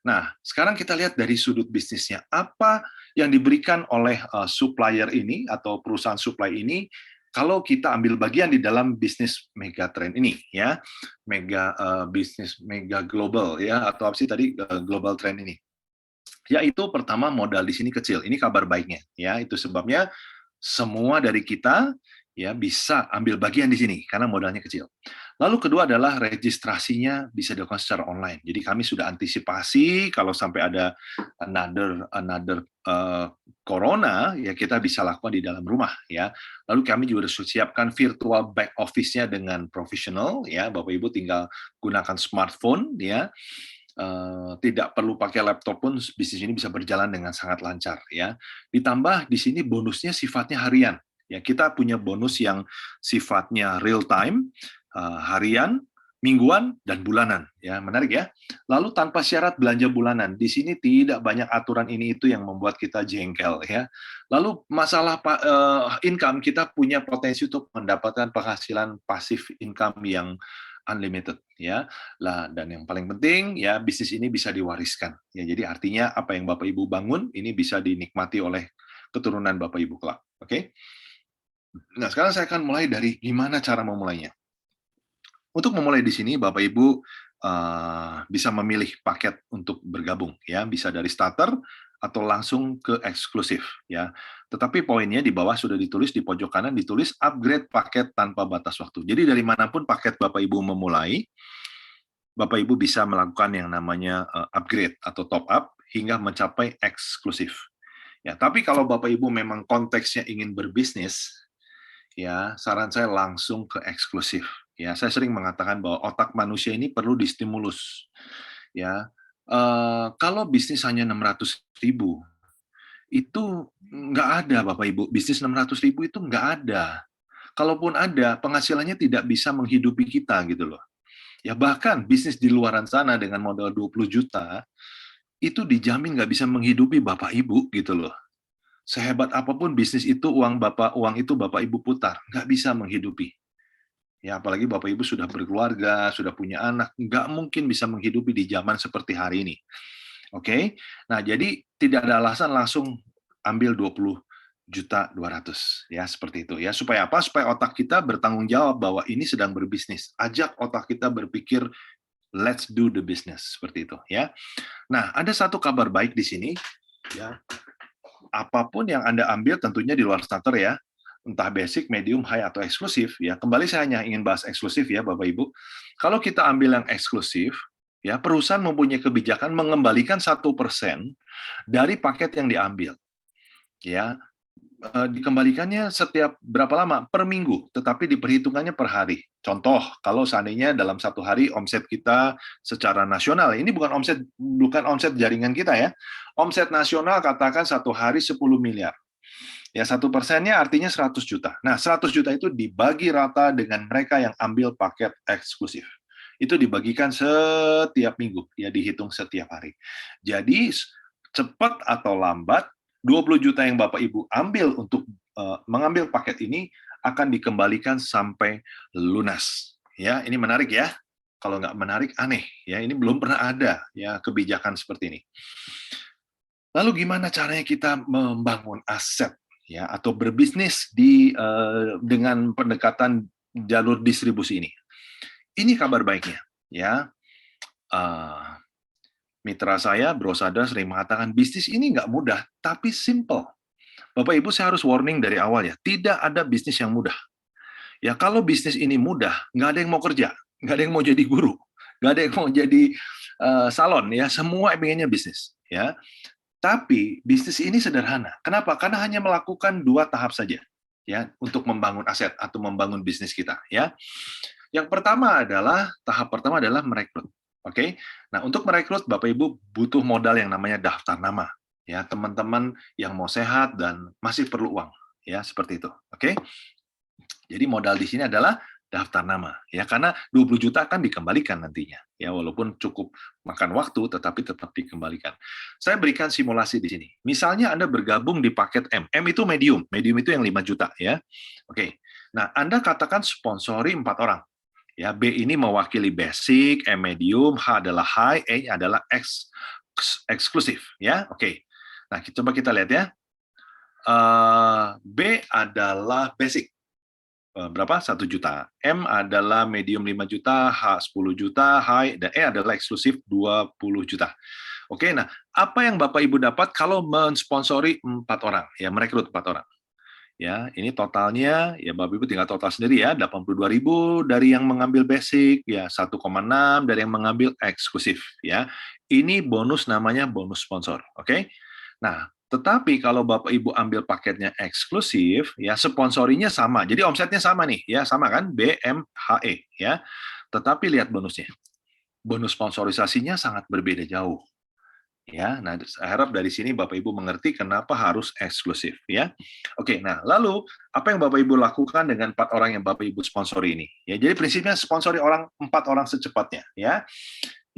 Nah, sekarang kita lihat dari sudut bisnisnya, apa yang diberikan oleh supplier ini atau perusahaan supply ini kalau kita ambil bagian di dalam bisnis megatrend ini ya, bisnis mega global ya, atau apa sih tadi global trend ini. Yaitu pertama, modal di sini kecil. Ini kabar baiknya ya, itu sebabnya semua dari kita ya bisa ambil bagian di sini karena modalnya kecil. Lalu kedua adalah registrasinya bisa dilakukan secara online. Jadi kami sudah antisipasi kalau sampai ada another corona ya kita bisa lakukan di dalam rumah ya. Lalu kami juga sudah siapkan virtual back office-nya dengan profesional ya. Bapak Ibu tinggal gunakan smartphone ya. Tidak perlu pakai laptop pun bisnis ini bisa berjalan dengan sangat lancar ya. Ditambah di sini bonusnya sifatnya harian. Ya, kita punya bonus yang sifatnya real time, harian, mingguan, dan bulanan. Ya, menarik ya. Lalu tanpa syarat belanja bulanan. Di sini tidak banyak aturan ini itu yang membuat kita jengkel ya. Lalu masalah income, kita punya potensi untuk mendapatkan penghasilan pasif income yang unlimited ya. Lah, dan yang paling penting ya bisnis ini bisa diwariskan. Ya, jadi artinya apa yang Bapak Ibu bangun ini bisa dinikmati oleh keturunan Bapak Ibu kelak. Oke? Nah, sekarang saya akan mulai dari gimana cara memulainya. Untuk memulai di sini, Bapak Ibu bisa memilih paket untuk bergabung, ya, bisa dari starter atau langsung ke eksklusif, ya. Tetapi poinnya di bawah sudah ditulis di pojok kanan ditulis upgrade paket tanpa batas waktu. Jadi dari manapun paket Bapak Ibu memulai, Bapak Ibu bisa melakukan yang namanya upgrade atau top up hingga mencapai eksklusif. Ya, tapi kalau Bapak Ibu memang konteksnya ingin berbisnis, ya saran saya langsung ke eksklusif. Ya, saya sering mengatakan bahwa otak manusia ini perlu distimulus. Ya, kalau bisnis hanya 600.000 itu nggak ada, Bapak Ibu. Bisnis 600.000 itu nggak ada. Kalaupun ada, penghasilannya tidak bisa menghidupi kita gitu loh. Ya bahkan bisnis di luaran sana dengan modal 20 juta itu dijamin nggak bisa menghidupi Bapak Ibu gitu loh. Sehebat apapun bisnis itu, uang itu Bapak Ibu putar, nggak bisa menghidupi. Ya, apalagi Bapak Ibu sudah berkeluarga, sudah punya anak, nggak mungkin bisa menghidupi di zaman seperti hari ini. Oke? Nah, jadi tidak ada alasan langsung ambil 20.200.000 ya, seperti itu ya. Supaya apa? Supaya otak kita bertanggung jawab bahwa ini sedang berbisnis. Ajak otak kita berpikir let's do the business, seperti itu ya. Nah, ada satu kabar baik di sini ya. Apapun yang Anda ambil tentunya di luar starter ya, entah basic, medium, high, atau eksklusif ya. Kembali saya hanya ingin bahas eksklusif ya Bapak Ibu. Kalau kita ambil yang eksklusif, ya perusahaan mempunyai kebijakan mengembalikan 1% dari paket yang diambil. Ya, dikembalikannya setiap berapa lama? Per minggu, tetapi diperhitungannya per hari. Contoh, kalau seandainya dalam satu hari omset kita secara nasional, ini bukan omset jaringan kita ya, omset nasional katakan satu hari 10 miliar. Ya, 1%-nya artinya 100 juta. Nah, 100 juta itu dibagi rata dengan mereka yang ambil paket eksklusif. Itu dibagikan setiap minggu, ya dihitung setiap hari. Jadi, cepat atau lambat, 20 juta yang Bapak Ibu ambil untuk mengambil paket ini akan dikembalikan sampai lunas. Ya, ini menarik ya. Kalau nggak menarik, aneh. Ya, ini belum pernah ada ya kebijakan seperti ini. Lalu gimana caranya kita membangun aset ya atau berbisnis dengan pendekatan jalur distribusi ini? Ini kabar baiknya ya. Mitra saya, Bro Sadar, sering mengatakan bisnis ini nggak mudah, tapi simple. Bapak Ibu, saya harus warning dari awal ya, tidak ada bisnis yang mudah. Ya kalau bisnis ini mudah, nggak ada yang mau kerja, nggak ada yang mau jadi guru, nggak ada yang mau jadi salon, ya semua pengennya bisnis. Ya, tapi bisnis ini sederhana. Kenapa? Karena hanya melakukan 2 tahap saja, ya, untuk membangun aset atau membangun bisnis kita. Ya, yang pertama adalah tahap pertama adalah merekrut. Oke, nah untuk merekrut Bapak Ibu butuh modal yang namanya daftar nama. Ya, teman-teman yang mau sehat dan masih perlu uang, ya seperti itu. Oke. Jadi modal di sini adalah daftar nama, ya karena 20 juta akan dikembalikan nantinya, ya walaupun cukup makan waktu, tetapi tetap dikembalikan. Saya berikan simulasi di sini. Misalnya Anda bergabung di paket M. M itu medium itu yang 5 juta, ya. Oke. Nah, Anda katakan sponsori 4 orang. Ya, B ini mewakili basic, M medium, H adalah high, E adalah eksklusif, ya. Oke. Nah, coba kita lihat ya. B adalah basic. Berapa? 1 juta. M adalah medium 5 juta, H 10 juta, high, dan E adalah eksklusif 20 juta. Oke, nah apa yang Bapak Ibu dapat kalau mensponsori 4 orang, ya merekrut 4 orang. Ya, ini totalnya, ya Bapak Ibu tinggal total sendiri ya, 82.000 dari yang mengambil basic, ya 1,6 dari yang mengambil eksklusif, ya. Ini bonus namanya bonus sponsor, oke? Nah, tetapi kalau Bapak Ibu ambil paketnya eksklusif, ya sponsorinya sama. Jadi omsetnya sama nih, ya sama kan? BMHE, ya. Tetapi lihat bonusnya. Bonus sponsorisasinya sangat berbeda jauh. Ya, nah saya harap dari sini Bapak Ibu mengerti kenapa harus eksklusif, ya. Oke, nah lalu apa yang Bapak Ibu lakukan dengan 4 orang yang Bapak Ibu sponsori ini? Ya, jadi prinsipnya sponsori 4 orang secepatnya, ya.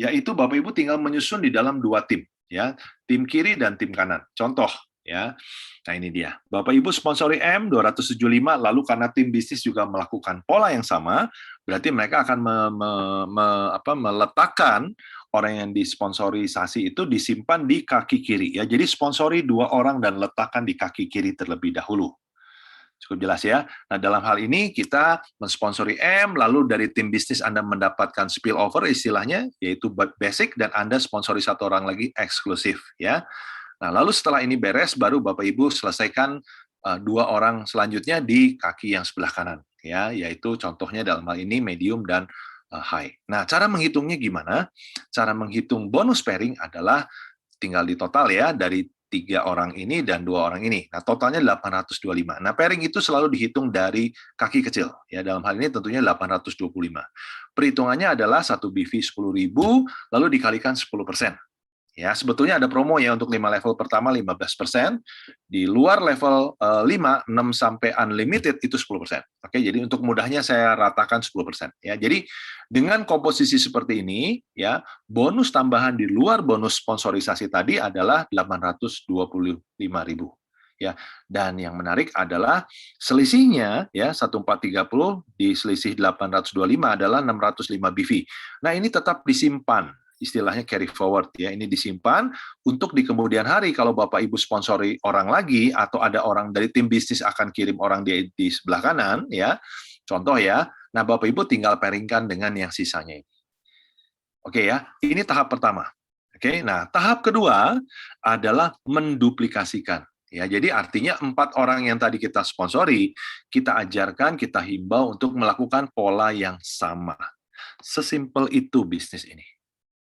Yaitu Bapak Ibu tinggal menyusun di dalam 2 tim, ya, tim kiri dan tim kanan. Contoh, ya. Nah ini dia. Bapak Ibu sponsori M 275, lalu karena tim bisnis juga melakukan pola yang sama, berarti mereka akan meletakkan orang yang disponsorisasi itu disimpan di kaki kiri, ya. Jadi sponsori 2 orang dan letakkan di kaki kiri terlebih dahulu. Cukup jelas ya. Nah, dalam hal ini kita mensponsori M, lalu dari tim bisnis Anda mendapatkan spillover istilahnya, yaitu basic, dan Anda sponsori 1 orang lagi eksklusif, ya. Nah, lalu setelah ini beres, baru Bapak Ibu selesaikan 2 orang selanjutnya di kaki yang sebelah kanan, ya, yaitu contohnya dalam hal ini medium dan high. Nah, cara menghitungnya gimana? Cara menghitung bonus pairing adalah tinggal di total ya, dari 3 orang ini dan 2 orang ini. Nah, totalnya 825. Nah, pairing itu selalu dihitung dari kaki kecil. Ya, dalam hal ini tentunya 825. Perhitungannya adalah 1 BV 10.000, lalu dikalikan 10%. Ya, sebetulnya ada promo ya untuk 5 level pertama 15%, di luar level 5, 6 sampai unlimited itu 10%. Oke, jadi untuk mudahnya saya ratakan 10%. Ya, jadi dengan komposisi seperti ini, ya bonus tambahan di luar bonus sponsorisasi tadi adalah 825.000. Ya, dan yang menarik adalah selisihnya ya 1430 di selisih 825 adalah 605 BV. Nah, ini tetap disimpan. Istilahnya carry forward ya, ini disimpan untuk di kemudian hari kalau Bapak Ibu sponsori orang lagi atau ada orang dari tim bisnis akan kirim orang di sebelah kanan ya. Contoh ya. Nah, Bapak Ibu tinggal pairingkan dengan yang sisanya. Oke ya, ini tahap pertama. Oke, nah tahap kedua adalah menduplikasikan. Ya, jadi artinya 4 orang yang tadi kita sponsori, kita ajarkan, kita himbau untuk melakukan pola yang sama. Sesimpel itu bisnis ini.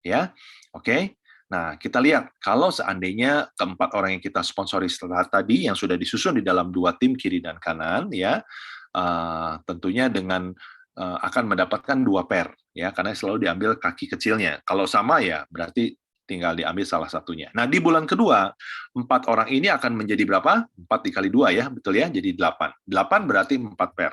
Ya, oke. Nah, kita lihat kalau seandainya keempat orang yang kita sponsori setelah tadi yang sudah disusun di dalam 2 tim kiri dan kanan, ya, tentunya dengan akan mendapatkan 2 pair, ya, karena selalu diambil kaki kecilnya. Kalau sama ya berarti tinggal diambil salah satunya. Nah, di bulan kedua 4 orang ini akan menjadi berapa? 4 dikali 2 ya, betul ya? Jadi 8. 8 berarti 4 pair,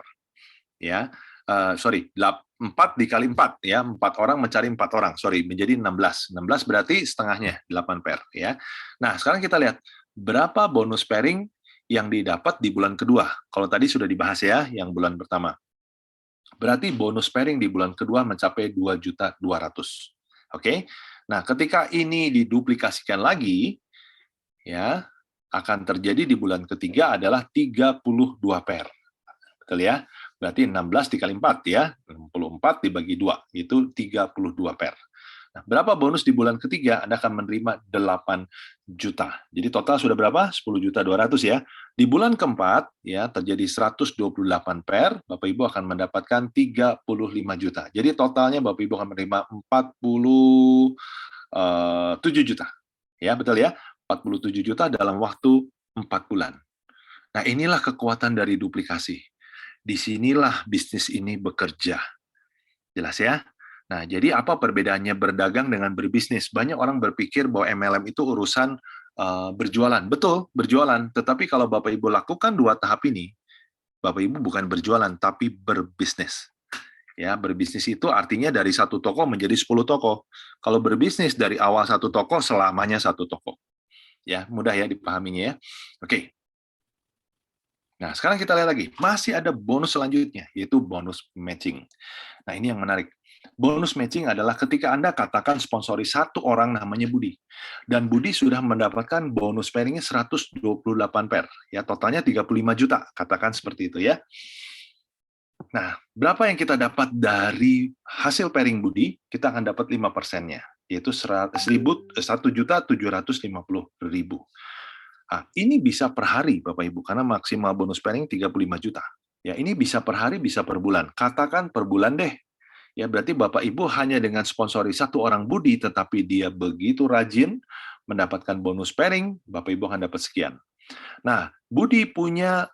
ya. 4 dikali 4 ya, 4 orang mencari 4 orang, menjadi 16. 16 berarti setengahnya 8 pair ya. Nah, sekarang kita lihat berapa bonus pairing yang didapat di bulan kedua. Kalau tadi sudah dibahas ya yang bulan pertama. Berarti bonus pairing di bulan kedua mencapai 2.200.000. Oke. Nah, ketika ini diduplikasikan lagi ya, akan terjadi di bulan ketiga adalah 32 pair. Betul ya? Berarti 16 dikali 4 ya, 64 dibagi 2, itu 32 pair. Nah, berapa bonus di bulan ketiga? Anda akan menerima 8 juta. Jadi total sudah berapa? 10.200.000 ya. Di bulan keempat ya terjadi 128 pair, Bapak Ibu akan mendapatkan 35 juta. Jadi totalnya Bapak Ibu akan menerima 47 juta. Ya, betul ya? 47 juta dalam waktu 4 bulan. Nah, inilah kekuatan dari duplikasi. Disinilah bisnis ini bekerja. Jelas ya? Nah, jadi apa perbedaannya berdagang dengan berbisnis? Banyak orang berpikir bahwa MLM itu urusan berjualan. Betul, berjualan. Tetapi kalau Bapak Ibu lakukan 2 tahap ini, Bapak Ibu bukan berjualan, tapi berbisnis. Ya, berbisnis itu artinya dari 1 toko menjadi 10 toko. Kalau berbisnis dari awal 1 toko, selamanya 1 toko. Ya, mudah ya dipahaminya ya. Oke. Nah, sekarang kita lihat lagi. Masih ada bonus selanjutnya, yaitu bonus matching. Nah, ini yang menarik. Bonus matching adalah ketika Anda katakan sponsori 1 orang namanya Budi. Dan Budi sudah mendapatkan bonus pairing-nya 128 pair. Ya, totalnya 35 juta. Katakan seperti itu ya. Nah, berapa yang kita dapat dari hasil pairing Budi? Kita akan dapat 5%-nya, yaitu 1.750.000. Nah, ini bisa per hari, Bapak Ibu, karena maksimal bonus pairing 35 juta. Ya, ini bisa per hari, bisa per bulan. Katakan per bulan deh. Ya, berarti Bapak Ibu hanya dengan sponsori 1 orang Budi, tetapi dia begitu rajin mendapatkan bonus pairing, Bapak Ibu akan dapat sekian. Nah, Budi punya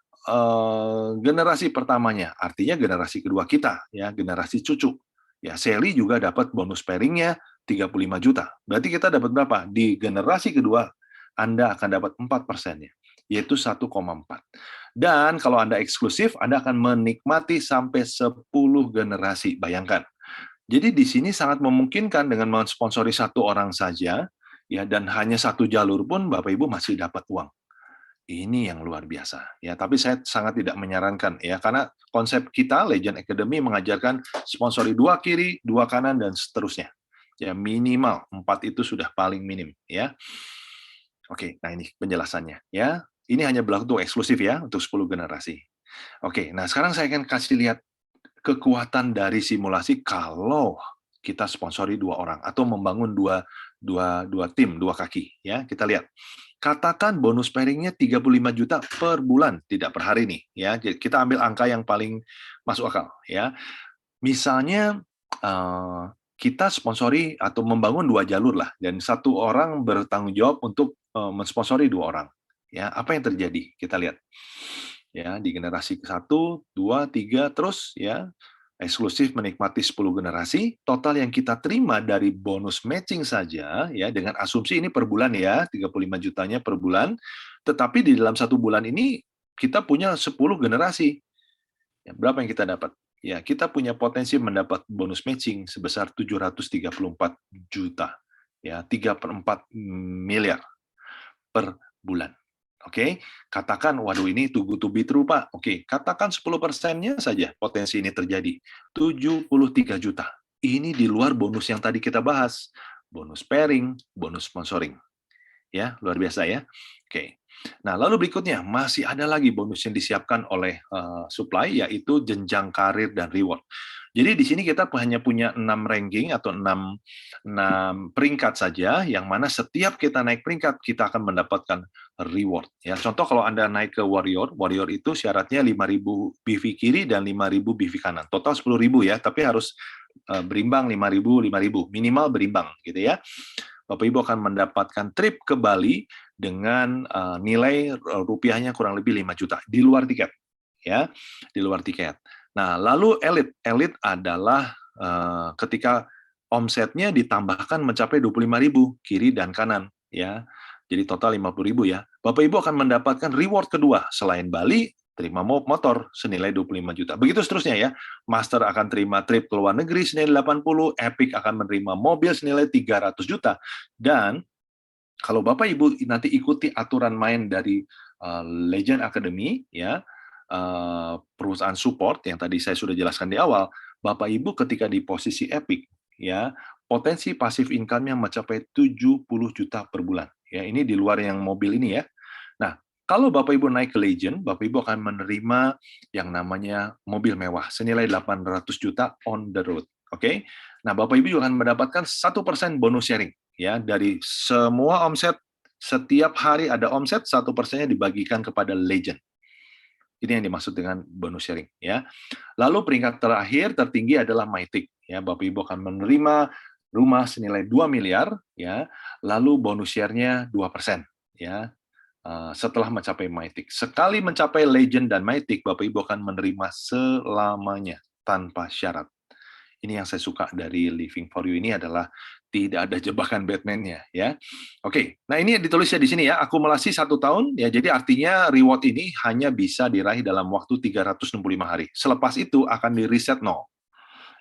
generasi pertamanya, artinya generasi kedua kita, ya, generasi cucu. Ya, Sally juga dapat bonus pairing-nya 35 juta. Berarti kita dapat berapa? Di generasi kedua, Anda akan dapat 4%-nya, yaitu 1,4. Dan kalau Anda eksklusif, Anda akan menikmati sampai 10 generasi. Bayangkan. Jadi di sini sangat memungkinkan dengan mensponsori 1 orang saja, ya, dan hanya 1 jalur pun Bapak Ibu masih dapat uang. Ini yang luar biasa ya, tapi saya sangat tidak menyarankan ya, karena konsep kita Legend Academy mengajarkan sponsori 2 kiri, 2 kanan dan seterusnya. Ya, minimal 4 itu sudah paling minim ya. Oke, nah ini penjelasannya ya. Ini hanya berlaku untuk eksklusif ya, untuk 10 generasi. Oke, nah sekarang saya akan kasih lihat kekuatan dari simulasi kalau kita sponsori 2 orang atau membangun dua tim, 2 kaki ya. Kita lihat. Katakan bonus pairing-nya 35 juta per bulan, tidak per hari nih ya. Kita ambil angka yang paling masuk akal ya. Misalnya kita sponsori atau membangun 2 jalur lah, dan 1 orang bertanggung jawab untuk mensponsori 2 orang. Ya, apa yang terjadi? Kita lihat. Ya, di generasi ke-1, 2, 3 terus ya. Eksklusif menikmati 10 generasi, total yang kita terima dari bonus matching saja, ya, dengan asumsi ini per bulan ya, 35 jutanya per bulan, tetapi di dalam 1 bulan ini kita punya 10 generasi. Ya, berapa yang kita dapat? Ya, kita punya potensi mendapat bonus matching sebesar 734 juta, ya, 3/4 miliar per bulan. Oke, katakan, waduh ini too good to be true, Pak. Oke, katakan 10%-nya saja potensi ini terjadi. 73 juta. Ini di luar bonus yang tadi kita bahas. Bonus pairing, bonus sponsoring. Ya, luar biasa ya. Oke. Nah, lalu berikutnya, masih ada lagi bonus yang disiapkan oleh supply, yaitu jenjang karir dan reward. Jadi di sini kita hanya punya 6 ranking atau 6 peringkat saja, yang mana setiap kita naik peringkat, kita akan mendapatkan reward. Ya, contoh kalau Anda naik ke Warrior, Warrior itu syaratnya 5.000 BV kiri dan 5.000 BV kanan. Total 10.000 ya, tapi harus berimbang 5.000, 5.000. Minimal berimbang, gitu ya. Bapak Ibu akan mendapatkan trip ke Bali dengan nilai rupiahnya kurang lebih 5 juta di luar tiket, ya, di luar tiket. Nah, lalu elit adalah ketika omsetnya ditambahkan mencapai 25.000 kiri dan kanan, ya. Jadi total 50.000 ya. Bapak Ibu akan mendapatkan reward kedua selain Bali, terima motor senilai 25 juta. Begitu seterusnya ya. Master akan terima trip ke luar negeri senilai 80, Epic akan menerima mobil senilai 300 juta. Dan kalau Bapak Ibu nanti ikuti aturan main dari Legend Academy ya, perusahaan support yang tadi saya sudah jelaskan di awal, Bapak Ibu ketika di posisi Epic ya, potensi passive income-nya mencapai 70 juta per bulan. Ya, ini di luar yang mobil ini ya. Nah, kalau Bapak Ibu naik ke Legend, Bapak Ibu akan menerima yang namanya mobil mewah senilai 800 juta on the road. Oke. Nah, Bapak Ibu juga akan mendapatkan 1% bonus sharing ya dari semua omset. Setiap hari ada omset, 1%-nya dibagikan kepada legend. Ini yang dimaksud dengan bonus sharing ya. Lalu peringkat terakhir tertinggi adalah Mythic ya. Bapak Ibu akan menerima rumah senilai 2 miliar ya. Lalu bonus share-nya 2% ya. Setelah mencapai Mythic. Sekali mencapai Legend dan Mythic, Bapak Ibu akan menerima selamanya tanpa syarat. Ini yang saya suka dari Living for You ini adalah tidak ada jebakan Batman-nya ya. Oke, nah ini ditulisnya di sini ya, akumulasi 1 tahun ya. Jadi artinya reward ini hanya bisa diraih dalam waktu 365 hari. Selepas itu akan di-reset nol.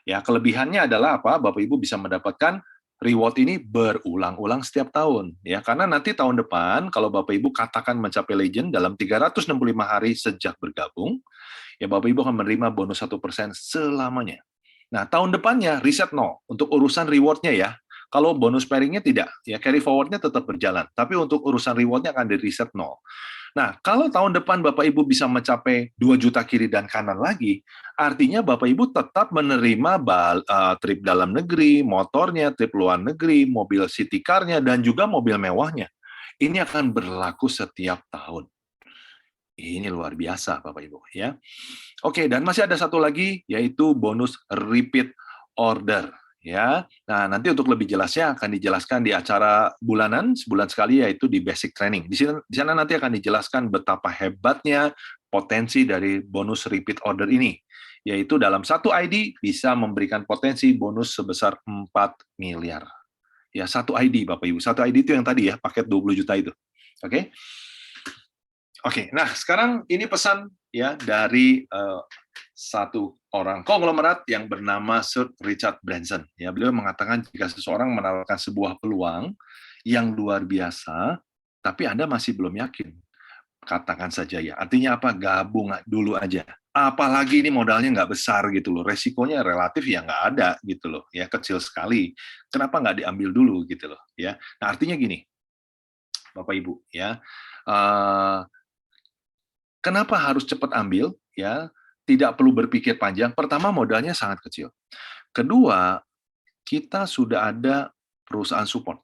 Ya, kelebihannya adalah apa? Bapak Ibu bisa mendapatkan reward ini berulang-ulang setiap tahun ya. Karena nanti tahun depan kalau Bapak Ibu katakan mencapai legend dalam 365 hari sejak bergabung, ya Bapak Ibu akan menerima bonus 1% selamanya. Nah, tahun depannya reset nol untuk urusan reward-nya ya. Kalau bonus pairing-nya tidak, ya carry forward-nya tetap berjalan. Tapi untuk urusan reward-nya akan di reset nol. Nah, kalau tahun depan Bapak Ibu bisa mencapai 2 juta kiri dan kanan lagi, artinya Bapak Ibu tetap menerima trip dalam negeri, motornya, trip luar negeri, mobil city car-nya, dan juga mobil mewahnya. Ini akan berlaku setiap tahun. Ini luar biasa, Bapak Ibu ya. Oke, dan masih ada satu lagi, yaitu bonus repeat order. Ya, nah nanti untuk lebih jelasnya akan dijelaskan di acara bulanan, sebulan sekali, yaitu di basic training. Di sana nanti akan dijelaskan betapa hebatnya potensi dari bonus repeat order ini, yaitu dalam satu ID bisa memberikan potensi bonus sebesar 4 miliar. Ya, satu ID, Bapak Ibu. Satu ID itu yang tadi ya, paket 20 juta itu. Oke? Oke, nah sekarang ini pesan ya dari satu orang konglomerat yang bernama Sir Richard Branson. Ya, beliau mengatakan jika seseorang menawarkan sebuah peluang yang luar biasa, tapi Anda masih belum yakin, katakan saja ya. Artinya apa? Gabung dulu aja. Apalagi ini modalnya nggak besar gitu loh, resikonya relatif ya nggak ada gitu loh, ya kecil sekali. Kenapa nggak diambil dulu gitu loh, ya? Nah artinya gini, Bapak Ibu, ya. Kenapa harus cepat ambil? Ya, tidak perlu berpikir panjang. Pertama, modalnya sangat kecil. Kedua, kita sudah ada perusahaan support,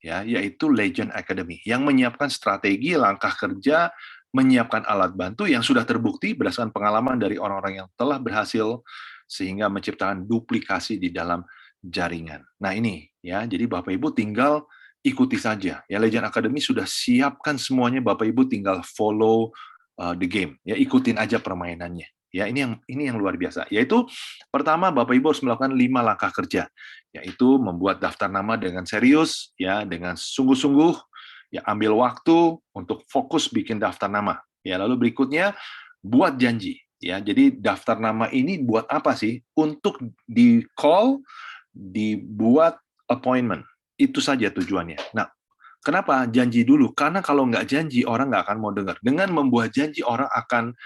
ya, yaitu Legend Academy yang menyiapkan strategi, langkah kerja, menyiapkan alat bantu yang sudah terbukti berdasarkan pengalaman dari orang-orang yang telah berhasil sehingga menciptakan duplikasi di dalam jaringan. Nah ini, ya, jadi Bapak Ibu tinggal ikuti saja. Ya, Legend Academy sudah siapkan semuanya, Bapak Ibu tinggal follow the game, ya ikutin aja permainannya. Ya, ini yang luar biasa. Yaitu pertama Bapak Ibu harus melakukan 5 langkah kerja, yaitu membuat daftar nama dengan serius, ya dengan sungguh-sungguh, ya ambil waktu untuk fokus bikin daftar nama. Ya, lalu berikutnya buat janji. Ya, jadi daftar nama ini buat apa sih? Untuk di call, dibuat appointment. Itu saja tujuannya. Nah, kenapa janji dulu? Karena kalau nggak janji, orang nggak akan mau dengar. Dengan membuat janji, orang akan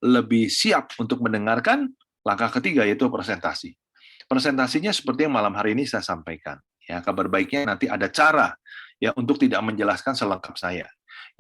lebih siap untuk mendengarkan. Langkah ketiga yaitu presentasi. Presentasinya seperti yang malam hari ini saya sampaikan. Ya, kabar baiknya nanti ada cara ya untuk tidak menjelaskan selengkap saya.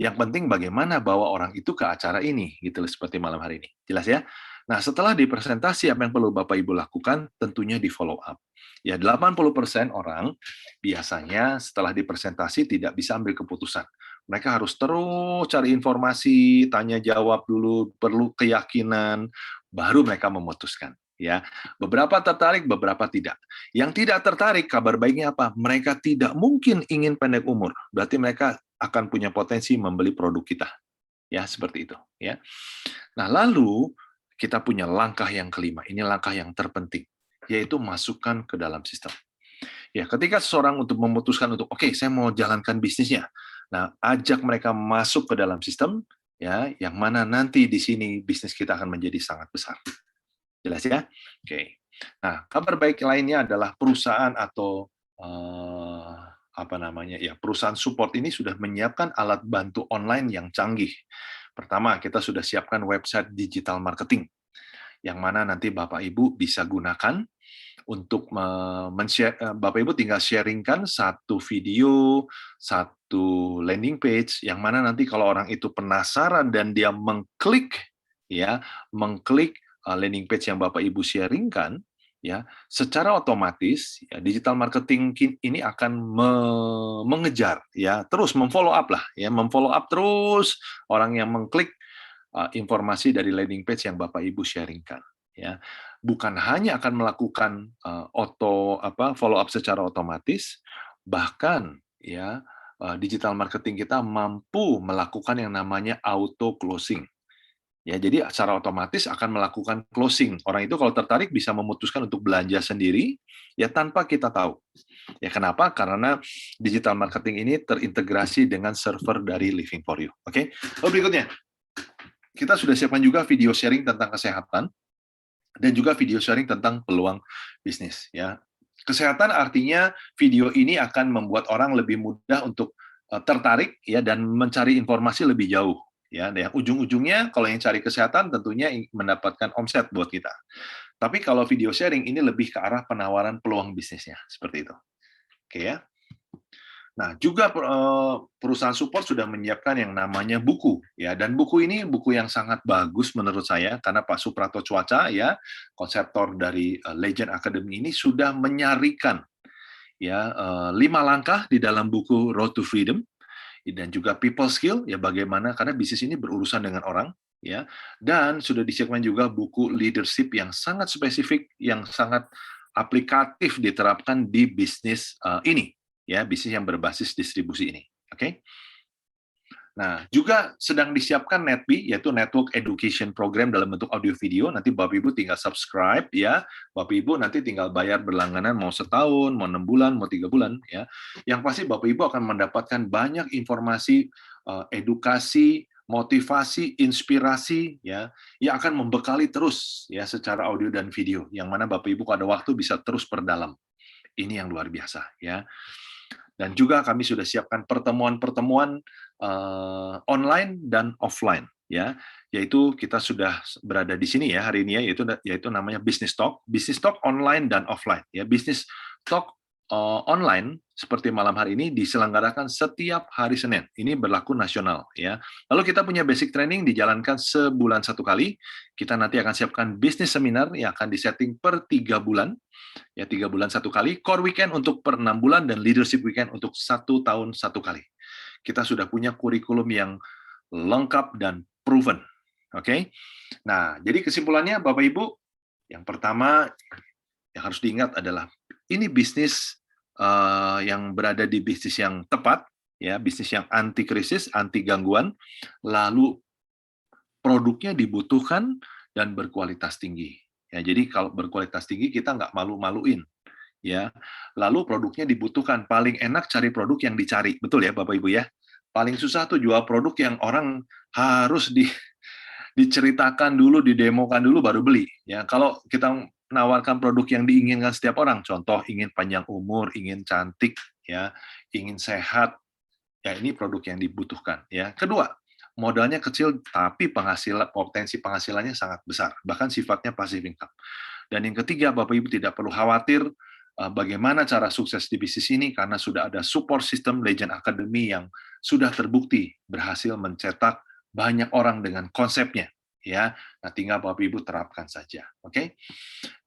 Yang penting bagaimana bawa orang itu ke acara ini, gitu seperti malam hari ini. Jelas ya? Nah, setelah di presentasi, apa yang perlu Bapak Ibu lakukan? Tentunya di follow up. Ya, 80% orang biasanya setelah di presentasi tidak bisa ambil keputusan. Mereka harus terus cari informasi, tanya jawab dulu, perlu keyakinan, baru mereka memutuskan. Ya, beberapa tertarik, beberapa tidak. Yang tidak tertarik, kabar baiknya apa? Mereka tidak mungkin ingin pendek umur. Berarti mereka akan punya potensi membeli produk kita. Ya, seperti itu. Ya. Nah, lalu kita punya langkah yang kelima. Ini langkah yang terpenting, yaitu masukkan ke dalam sistem. Ya, ketika seseorang untuk memutuskan untuk oke, saya mau jalankan bisnisnya. Nah, ajak mereka masuk ke dalam sistem, ya, yang mana nanti di sini bisnis kita akan menjadi sangat besar. Jelas ya? Oke. Nah, kabar baik lainnya adalah perusahaan atau perusahaan support ini sudah menyiapkan alat bantu online yang canggih. Pertama, kita sudah siapkan website digital marketing, yang mana nanti Bapak Ibu bisa gunakan untuk Bapak Ibu tinggal sharingkan satu video, satu landing page, yang mana nanti kalau orang itu penasaran dan dia mengklik landing page yang Bapak Ibu sharingkan, ya, secara otomatis ya, digital marketing ini akan mengejar ya, terus memfollow up lah ya, memfollow up terus orang yang mengklik informasi dari landing page yang Bapak Ibu sharingkan ya. Bukan hanya akan melakukan follow up secara otomatis, bahkan ya digital marketing kita mampu melakukan yang namanya auto closing. Ya, jadi secara otomatis akan melakukan closing. Orang itu kalau tertarik bisa memutuskan untuk belanja sendiri ya tanpa kita tahu. Ya kenapa? Karena digital marketing ini terintegrasi dengan server dari Living for You. Oke. Lalu berikutnya, kita sudah siapkan juga video sharing tentang kesehatan dan juga video sharing tentang peluang bisnis ya. Kesehatan artinya video ini akan membuat orang lebih mudah untuk tertarik ya dan mencari informasi lebih jauh. Ya, yang ujung-ujungnya kalau yang cari kesehatan tentunya mendapatkan omset buat kita. Tapi kalau video sharing ini lebih ke arah penawaran peluang bisnisnya, seperti itu. Oke ya. Nah, juga perusahaan support sudah menyiapkan yang namanya buku ya, dan buku ini buku yang sangat bagus menurut saya karena Pak Suprato Cuaca ya, konseptor dari Legend Academy ini sudah menyarikan ya 5 langkah di dalam buku Road to Freedom dan juga people skill ya bagaimana karena bisnis ini berurusan dengan orang ya, dan sudah disiapkan juga buku leadership yang sangat spesifik yang sangat aplikatif diterapkan di bisnis ini ya, bisnis yang berbasis distribusi ini. Oke. Nah, juga sedang disiapkan NETB, yaitu Network Education Program dalam bentuk audio video. Nanti Bapak Ibu tinggal subscribe ya. Bapak Ibu nanti tinggal bayar berlangganan mau setahun, mau 6 bulan, mau 3 bulan ya. Yang pasti Bapak Ibu akan mendapatkan banyak informasi, edukasi, motivasi, inspirasi ya, yang akan membekali terus ya secara audio dan video. Yang mana Bapak Ibu kalau ada waktu bisa terus perdalam. Ini yang luar biasa ya. Dan juga kami sudah siapkan pertemuan-pertemuan online dan offline ya, yaitu kita sudah berada di sini ya hari ini ya, yaitu namanya Business Talk online dan offline ya. Business Talk online seperti malam hari ini diselenggarakan setiap hari Senin. Ini berlaku nasional ya. Lalu kita punya basic training dijalankan sebulan 1 kali. Kita nanti akan siapkan business seminar yang akan disetting per 3 bulan. Ya 3 bulan 1 kali, core weekend untuk per 6 bulan dan leadership weekend untuk 1 tahun 1 kali. Kita sudah punya kurikulum yang lengkap dan proven. Oke. Nah, jadi kesimpulannya Bapak Ibu, yang pertama yang harus diingat adalah ini bisnis yang berada di bisnis yang tepat, ya bisnis yang anti krisis, anti gangguan, lalu produknya dibutuhkan dan berkualitas tinggi. Ya, jadi kalau berkualitas tinggi kita nggak malu-maluin, ya. Lalu produknya dibutuhkan, paling enak cari produk yang dicari, betul ya Bapak Ibu ya. Paling susah tuh jual produk yang orang harus diceritakan dulu, didemokan dulu baru beli. Ya, kalau kita menawarkan produk yang diinginkan setiap orang, contoh ingin panjang umur, ingin cantik, ya, ingin sehat, ya ini produk yang dibutuhkan. Ya, kedua, modalnya kecil tapi potensi penghasilannya sangat besar, bahkan sifatnya passive income. Dan yang ketiga, Bapak Ibu tidak perlu khawatir bagaimana cara sukses di bisnis ini karena sudah ada support system Legend Academy yang sudah terbukti berhasil mencetak banyak orang dengan konsepnya. Ya, nah tinggal Bapak Ibu terapkan saja, oke?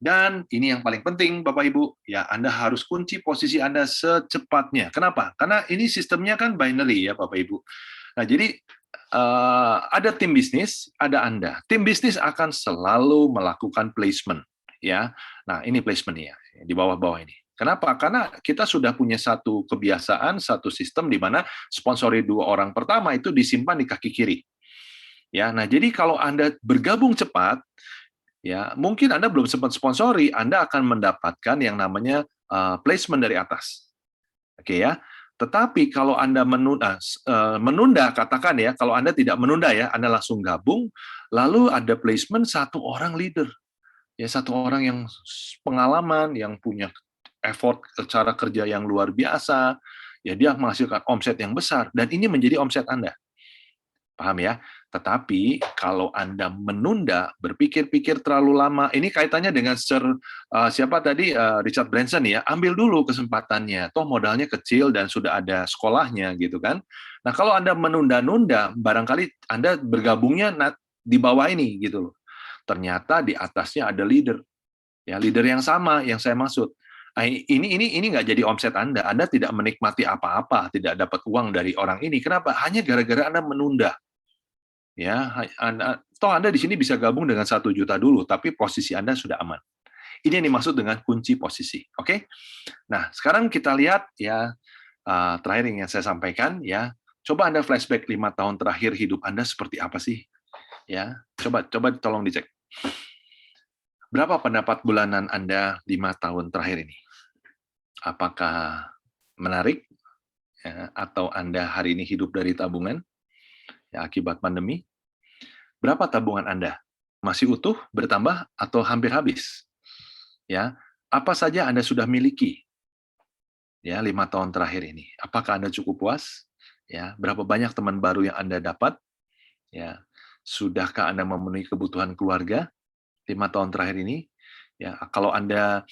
Dan ini yang paling penting Bapak Ibu, ya Anda harus kunci posisi Anda secepatnya. Kenapa? Karena ini sistemnya kan binary ya Bapak Ibu. Nah jadi ada tim bisnis, ada Anda. Tim bisnis akan selalu melakukan placement, ya. Nah ini placementnya di bawah-bawah ini. Kenapa? Karena kita sudah punya satu kebiasaan, satu sistem di mana sponsori 2 orang pertama itu disimpan di kaki kiri. Ya, nah jadi kalau Anda bergabung cepat, ya mungkin Anda belum sempat sponsori, Anda akan mendapatkan yang namanya placement dari atas. Oke ya. Tetapi kalau Anda menunda, katakan ya, kalau Anda tidak menunda ya, Anda langsung gabung, lalu ada placement 1 orang leader. Ya, 1 orang yang pengalaman, yang punya effort cara kerja yang luar biasa, ya dia menghasilkan omset yang besar, dan ini menjadi omset Anda. Paham ya? Tetapi kalau Anda menunda, berpikir-pikir terlalu lama, ini kaitannya dengan siapa tadi, Richard Branson ya, ambil dulu kesempatannya, toh modalnya kecil dan sudah ada sekolahnya gitu kan. Nah kalau Anda menunda-nunda, barangkali Anda bergabungnya di bawah ini gitu loh. Ternyata di atasnya ada leader. Ya, leader yang sama yang saya maksud. Ini nggak jadi omset Anda. Anda tidak menikmati apa-apa, tidak dapat uang dari orang ini. Kenapa? Hanya gara-gara Anda menunda. Ya, Anda di sini bisa gabung dengan 1 juta dulu, tapi posisi Anda sudah aman. Ini yang dimaksud dengan kunci posisi. Oke? Nah, sekarang kita lihat ya terakhir yang saya sampaikan ya. Coba Anda flashback 5 tahun terakhir hidup Anda seperti apa sih? Ya, coba tolong dicek. Berapa pendapat bulanan Anda 5 tahun terakhir ini? Apakah menarik? Ya, atau Anda hari ini hidup dari tabungan ya, akibat pandemi? Berapa tabungan Anda? Masih utuh, bertambah, atau hampir habis? Ya, apa saja Anda sudah miliki ya 5 tahun terakhir ini? Apakah Anda cukup puas? Ya, berapa banyak teman baru yang Anda dapat? Ya, sudahkah Anda memenuhi kebutuhan keluarga 5 tahun terakhir ini? Ya, kalau Anda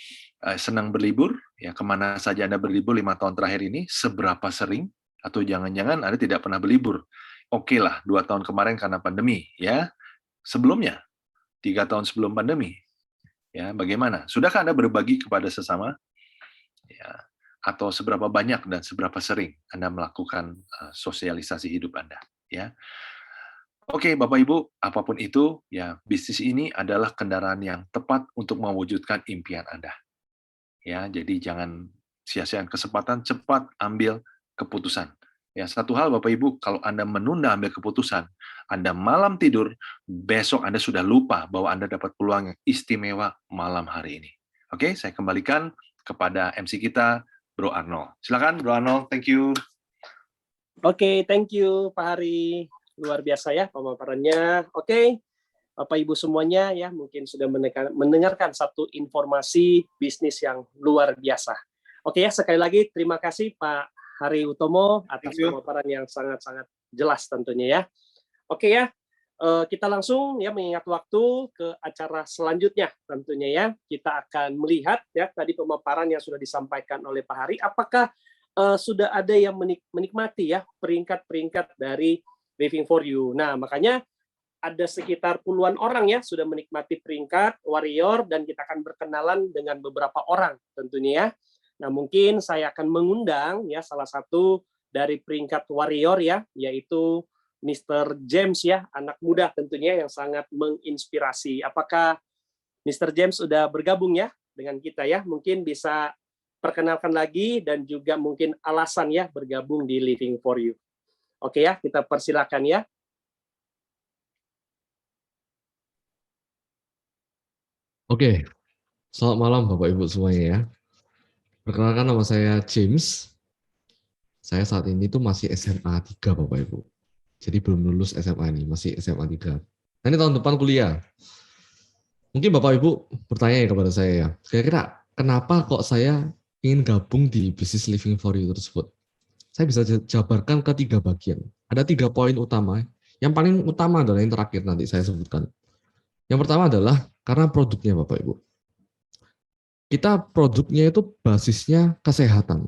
senang berlibur, ya kemana saja Anda berlibur 5 tahun terakhir ini, seberapa sering? Atau jangan-jangan Anda tidak pernah berlibur? Oke lah, 2 tahun kemarin karena pandemi, ya. Sebelumnya, 3 tahun sebelum pandemi, ya bagaimana? Sudahkah Anda berbagi kepada sesama? Ya, atau seberapa banyak dan seberapa sering Anda melakukan sosialisasi hidup Anda? Ya. Oke, Bapak Ibu, apapun itu, ya bisnis ini adalah kendaraan yang tepat untuk mewujudkan impian Anda. Ya, jadi jangan sia-siakan kesempatan, cepat ambil keputusan. Ya, satu hal Bapak Ibu, kalau Anda menunda ambil keputusan, Anda malam tidur, besok Anda sudah lupa bahwa Anda dapat peluang yang istimewa malam hari ini. Oke, saya kembalikan kepada MC kita, Bro Arnold. Silakan, Bro Arnold. Thank you. Oke, thank you Pak Hari. Luar biasa ya pemaparannya. Oke, Bapak Ibu semuanya ya mungkin sudah mendengarkan satu informasi bisnis yang luar biasa. Oke ya, sekali lagi terima kasih Pak Hari Utomo atas pemaparan yang sangat-sangat jelas tentunya ya. Oke ya, kita langsung ya mengingat waktu ke acara selanjutnya tentunya ya. Kita akan melihat ya tadi pemaparan yang sudah disampaikan oleh Pak Hari. Apakah sudah ada yang menikmati ya peringkat-peringkat dari Living for You. Nah, makanya ada sekitar puluhan orang ya sudah menikmati peringkat warrior dan kita akan berkenalan dengan beberapa orang tentunya ya. Nah, mungkin saya akan mengundang ya salah satu dari peringkat warrior ya, yaitu Mr. James ya, anak muda tentunya yang sangat menginspirasi. Apakah Mr. James sudah bergabung ya dengan kita ya? Mungkin bisa perkenalkan lagi dan juga mungkin alasan ya bergabung di Living for You. Oke ya, kita persilakan ya. Oke, selamat malam Bapak Ibu semuanya ya. Perkenalkan nama saya James. Saya saat ini tuh masih SMA 3 Bapak Ibu. Jadi belum lulus SMA ini, masih SMA 3. Nah ini tahun depan kuliah. Mungkin Bapak Ibu bertanya ya kepada saya ya, kira-kira kenapa kok saya ingin gabung di bisnis Living for You tersebut? Saya bisa jabarkan ke 3 bagian. Ada 3 poin utama. Yang paling utama adalah yang terakhir nanti saya sebutkan. Yang pertama adalah karena produknya Bapak Ibu. Kita produknya itu basisnya kesehatan.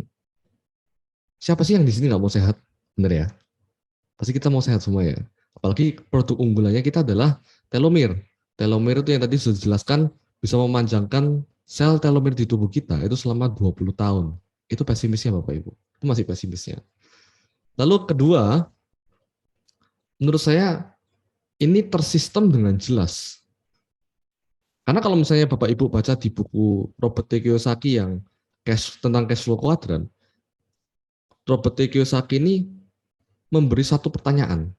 Siapa sih yang di sini nggak mau sehat? Bener ya? Pasti kita mau sehat semua ya. Apalagi produk unggulannya kita adalah telomere. Telomere itu yang tadi sudah dijelaskan bisa memanjangkan sel telomere di tubuh kita itu selama 20 tahun. Itu pesimisnya Bapak Ibu. Itu masih pesimisnya. Lalu kedua, menurut saya ini tersistem dengan jelas. Karena kalau misalnya Bapak Ibu baca di buku Robert T. Kiyosaki yang tentang cash flow quadrant, Robert T. Kiyosaki ini memberi satu pertanyaan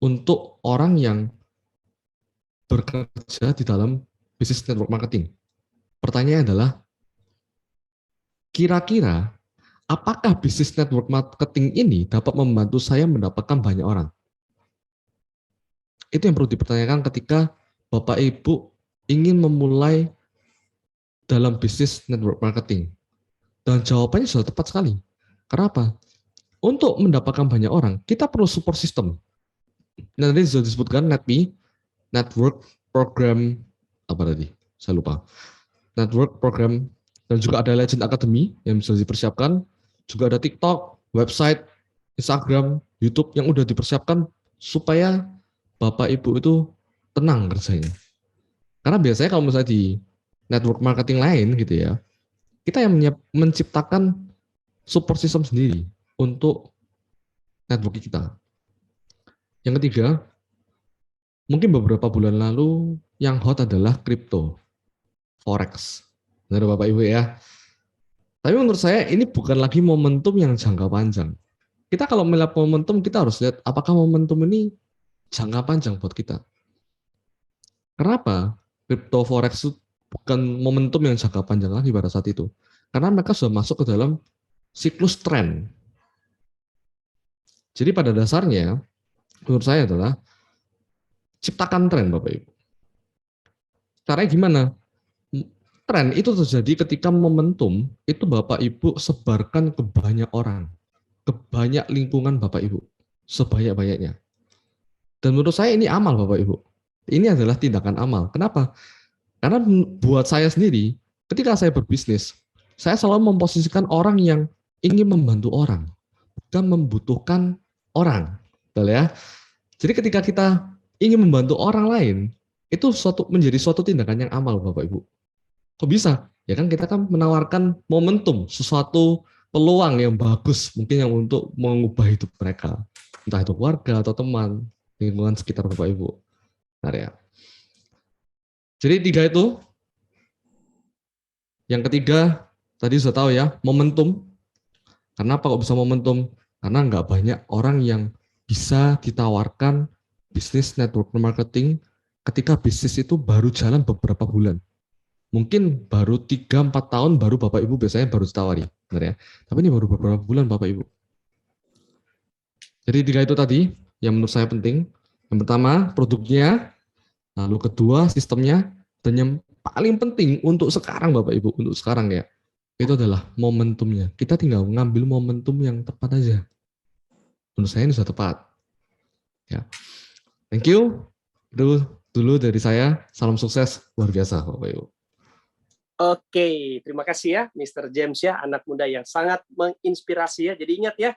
untuk orang yang bekerja di dalam bisnis network marketing. Pertanyaannya adalah, kira-kira apakah bisnis network marketing ini dapat membantu saya mendapatkan banyak orang? Itu yang perlu dipertanyakan ketika Bapak Ibu ingin memulai dalam bisnis network marketing. Dan jawabannya sudah tepat sekali. Kenapa? Untuk mendapatkan banyak orang, kita perlu support system. Nah, tadi sudah disebutkan NetMe, Network Program, apa tadi? Saya lupa. Network Program, dan juga ada Legend Academy yang bisa dipersiapkan. Juga ada TikTok, website, Instagram, YouTube yang udah dipersiapkan supaya Bapak Ibu itu tenang kerjanya. Karena biasanya kalau misalnya di network marketing lain gitu ya, kita yang menciptakan support system sendiri untuk network kita. Yang ketiga, mungkin beberapa bulan lalu yang hot adalah crypto, forex. Benar Bapak Ibu ya. Tapi menurut saya ini bukan lagi momentum yang jangka panjang. Kita kalau melihat momentum, kita harus lihat apakah momentum ini jangka panjang buat kita. Kenapa? Crypto forex itu bukan momentum yang jangka panjang lagi pada saat itu. Karena mereka sudah masuk ke dalam siklus tren. Jadi pada dasarnya, menurut saya adalah ciptakan tren Bapak Ibu. Caranya gimana? Tren itu terjadi ketika momentum itu Bapak Ibu sebarkan ke banyak orang, ke banyak lingkungan Bapak Ibu, sebanyak-banyaknya. Dan menurut saya ini amal Bapak Ibu. Ini adalah tindakan amal. Kenapa? Karena buat saya sendiri, ketika saya berbisnis, saya selalu memposisikan orang yang ingin membantu orang, bukan membutuhkan orang. Betul ya? Jadi ketika kita ingin membantu orang lain, itu menjadi suatu tindakan yang amal Bapak Ibu. Kok bisa? Ya kan kita kan menawarkan momentum, sesuatu peluang yang bagus, mungkin yang untuk mengubah hidup mereka. Entah itu keluarga atau teman, lingkungan sekitar Bapak Ibu. Nah ya. Jadi 3 itu. Yang ketiga, tadi sudah tahu ya, momentum. Kenapa kok bisa momentum? Karena nggak banyak orang yang bisa ditawarkan bisnis network marketing ketika bisnis itu baru jalan beberapa bulan. Mungkin baru 3-4 tahun baru Bapak Ibu biasanya baru ditawari. Benar ya? Tapi ini baru beberapa bulan Bapak Ibu. Jadi 3 itu tadi yang menurut saya penting. Yang pertama produknya, lalu kedua sistemnya, dan yang paling penting untuk sekarang Bapak Ibu, untuk sekarang ya, itu adalah momentumnya. Kita tinggal ngambil momentum yang tepat aja. Menurut saya ini sudah tepat. Ya. Thank you. Itu dulu dari saya. Salam sukses luar biasa Bapak Ibu. Oke, terima kasih ya Mr. James ya, anak muda yang sangat menginspirasi ya. Jadi ingat ya,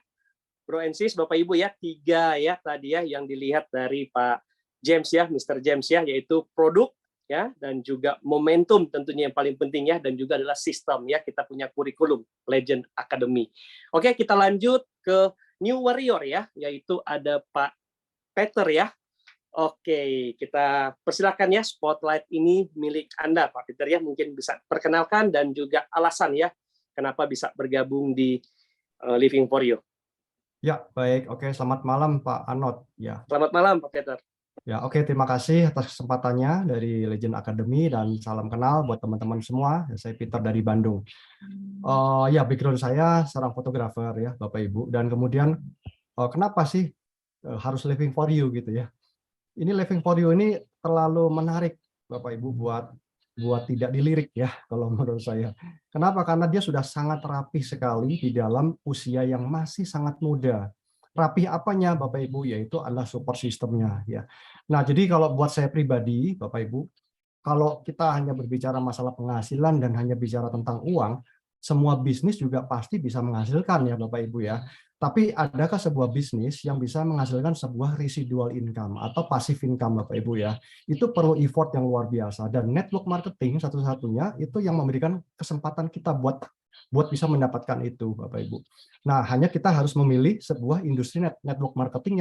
Bro and Sis, Bapak Ibu ya, 3 ya tadi ya yang dilihat dari Pak James ya, Mr. James ya, yaitu produk ya, dan juga momentum tentunya yang paling penting ya, dan juga adalah sistem ya. Kita punya kurikulum Legend Academy. Oke, kita lanjut ke New Warrior ya, yaitu ada Pak Peter ya. Oke, kita persilakan ya, spotlight ini milik Anda Pak Peter ya, mungkin bisa perkenalkan dan juga alasan ya kenapa bisa bergabung di Living for You. Ya, baik. Oke, selamat malam Pak Anot. Ya. Selamat malam Pak Peter. Ya, oke, terima kasih atas kesempatannya dari Legend Academy dan salam kenal buat teman-teman semua. Saya Peter dari Bandung. Ya, background saya seorang fotografer ya, Bapak Ibu. Dan kemudian kenapa sih harus Living for You gitu ya? Ini Living for You ini terlalu menarik Bapak Ibu buat tidak dilirik ya kalau menurut saya. Kenapa? Karena dia sudah sangat rapih sekali di dalam usia yang masih sangat muda. Rapih apanya Bapak Ibu? Yaitu adalah support sistemnya ya. Nah, jadi kalau buat saya pribadi Bapak Ibu, kalau kita hanya berbicara masalah penghasilan dan hanya bicara tentang uang, semua bisnis juga pasti bisa menghasilkan ya Bapak Ibu ya. Tapi adakah sebuah bisnis yang bisa menghasilkan sebuah residual income atau passive income Bapak Ibu ya? Itu perlu effort yang luar biasa, dan network marketing satu-satunya itu yang memberikan kesempatan kita buat bisa mendapatkan itu Bapak Ibu. Nah, hanya kita harus memilih sebuah industri network marketing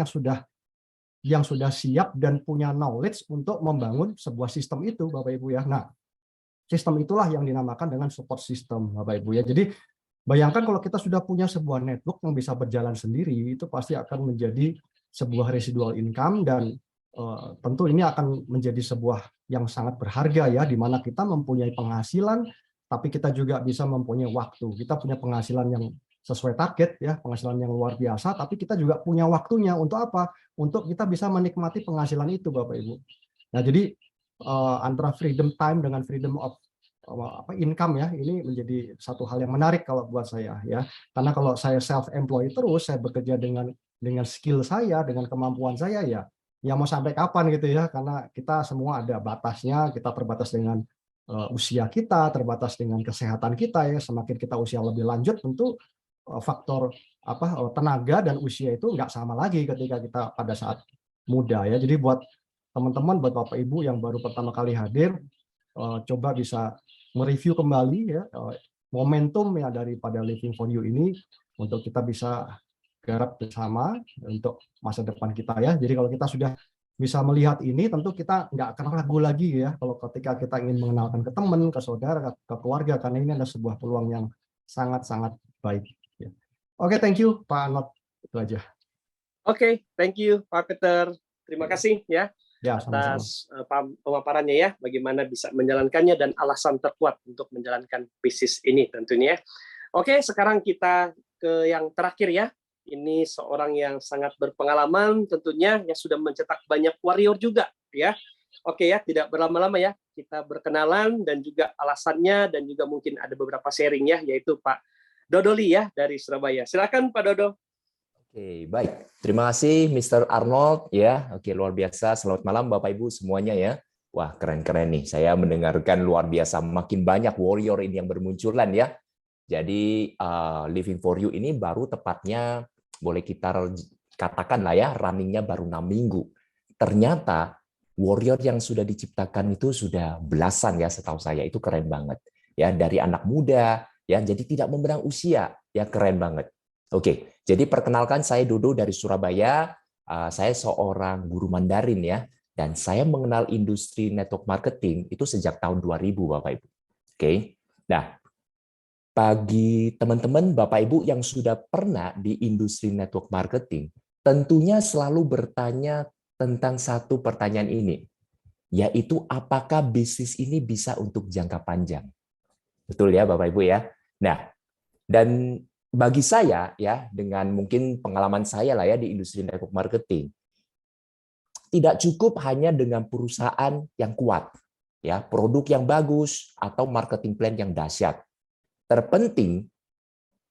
yang sudah siap dan punya knowledge untuk membangun sebuah sistem itu Bapak Ibu ya. Nah, sistem itulah yang dinamakan dengan support system Bapak Ibu ya. Jadi bayangkan kalau kita sudah punya sebuah network yang bisa berjalan sendiri, itu pasti akan menjadi sebuah residual income, dan tentu ini akan menjadi sebuah yang sangat berharga ya, di mana kita mempunyai penghasilan, tapi kita juga bisa mempunyai waktu. Kita punya penghasilan yang sesuai target ya, penghasilan yang luar biasa, tapi kita juga punya waktunya untuk apa? Untuk kita bisa menikmati penghasilan itu Bapak Ibu. Nah, jadi antara freedom time dengan freedom of income ya, ini menjadi satu hal yang menarik kalau buat saya ya. Karena kalau saya self employed terus, saya bekerja dengan skill saya, dengan kemampuan saya ya mau sampai kapan gitu ya, karena kita semua ada batasnya, kita terbatas dengan usia kita, terbatas dengan kesehatan kita ya. Semakin kita usia lebih lanjut, tentu faktor tenaga dan usia itu nggak sama lagi ketika kita pada saat muda ya. Jadi buat teman-teman, buat Bapak Ibu yang baru pertama kali hadir, coba bisa mereview kembali ya momentum ya daripada Living for You ini untuk kita bisa garap bersama untuk masa depan kita ya. Jadi kalau kita sudah bisa melihat ini, tentu kita nggak akan ragu lagi ya kalau ketika kita ingin mengenalkan ke teman, ke saudara, ke keluarga, karena ini adalah sebuah peluang yang sangat-sangat baik. Ya. Oke, thank you Pak Anot. Itu aja. Oke, thank you Pak Peter. Terima kasih ya Ya, sama-sama. atas pemaparannya ya, bagaimana bisa menjalankannya dan alasan terkuat untuk menjalankan bisnis ini tentunya. Oke, sekarang kita ke yang terakhir ya. Ini seorang yang sangat berpengalaman tentunya, yang sudah mencetak banyak warrior juga ya. Oke ya, tidak berlama-lama ya, kita berkenalan dan juga alasannya dan juga mungkin ada beberapa sharing ya, yaitu Pak Dodoli ya dari Surabaya. Silakan Pak Dodo. Oke, baik. Terima kasih Mr. Arnold ya. Oke, luar biasa. Selamat malam Bapak Ibu semuanya ya. Wah, keren-keren nih. Saya mendengarkan luar biasa, makin banyak warrior ini yang bermunculan ya. Jadi Living for You ini baru tepatnya boleh kita katakan lah ya, runningnya baru 6 minggu. Ternyata warrior yang sudah diciptakan itu sudah belasan ya, setahu saya. Itu keren banget ya, dari anak muda ya, jadi tidak memandang usia ya, keren banget. Oke, jadi perkenalkan, saya Dodo dari Surabaya. Saya seorang guru Mandarin ya, dan saya mengenal industri network marketing itu sejak tahun 2000 Bapak Ibu. Oke. Nah, bagi teman-teman Bapak Ibu yang sudah pernah di industri network marketing, tentunya selalu bertanya tentang satu pertanyaan ini, yaitu apakah bisnis ini bisa untuk jangka panjang? Betul ya Bapak Ibu ya? Nah, dan bagi saya ya, dengan mungkin pengalaman saya lah ya di industri network marketing, tidak cukup hanya dengan perusahaan yang kuat, ya, produk yang bagus atau marketing plan yang dahsyat. Terpenting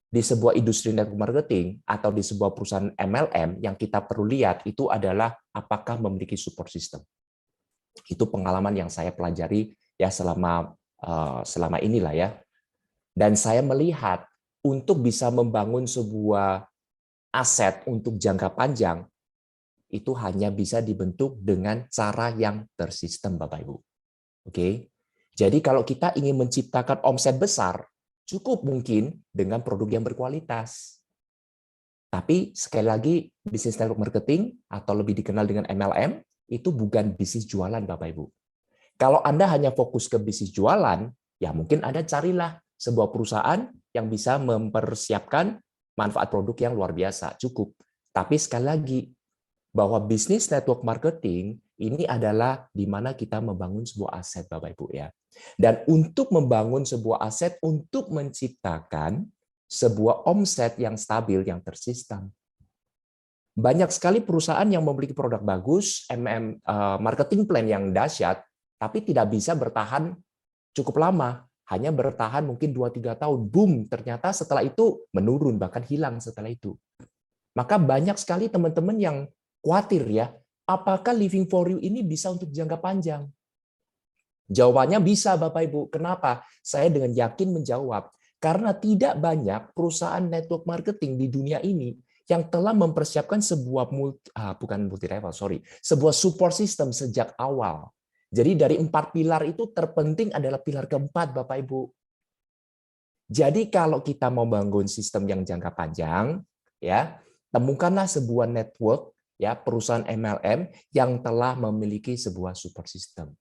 di sebuah industri network marketing atau di sebuah perusahaan MLM yang kita perlu lihat itu adalah apakah memiliki support system. Itu pengalaman yang saya pelajari ya selama inilah ya. Dan saya melihat untuk bisa membangun sebuah aset untuk jangka panjang itu hanya bisa dibentuk dengan cara yang tersistem Bapak Ibu. Oke. Jadi kalau kita ingin menciptakan omset besar, cukup mungkin dengan produk yang berkualitas. Tapi sekali lagi, bisnis network marketing atau lebih dikenal dengan MLM itu bukan bisnis jualan Bapak Ibu. Kalau Anda hanya fokus ke bisnis jualan, ya mungkin Anda carilah sebuah perusahaan yang bisa mempersiapkan manfaat produk yang luar biasa, cukup. Tapi sekali lagi, bahwa bisnis network marketing ini adalah di mana kita membangun sebuah aset Bapak Ibu ya. Dan untuk membangun sebuah aset untuk menciptakan sebuah omset yang stabil, yang tersistem. Banyak sekali perusahaan yang memiliki produk bagus, marketing plan yang dahsyat, tapi tidak bisa bertahan cukup lama. Hanya bertahan mungkin 2-3 tahun. Boom, ternyata setelah itu menurun, bahkan hilang setelah itu. Maka banyak sekali teman-teman yang khawatir ya, apakah Living for You ini bisa untuk jangka panjang? Jawabannya bisa Bapak Ibu. Kenapa? Saya dengan yakin menjawab. Karena tidak banyak perusahaan network marketing di dunia ini yang telah mempersiapkan sebuah sebuah support system sejak awal. Jadi dari 4 pilar itu terpenting adalah pilar keempat Bapak Ibu. Jadi kalau kita mau bangun sistem yang jangka panjang, ya temukanlah sebuah network, ya perusahaan MLM yang telah memiliki sebuah support system.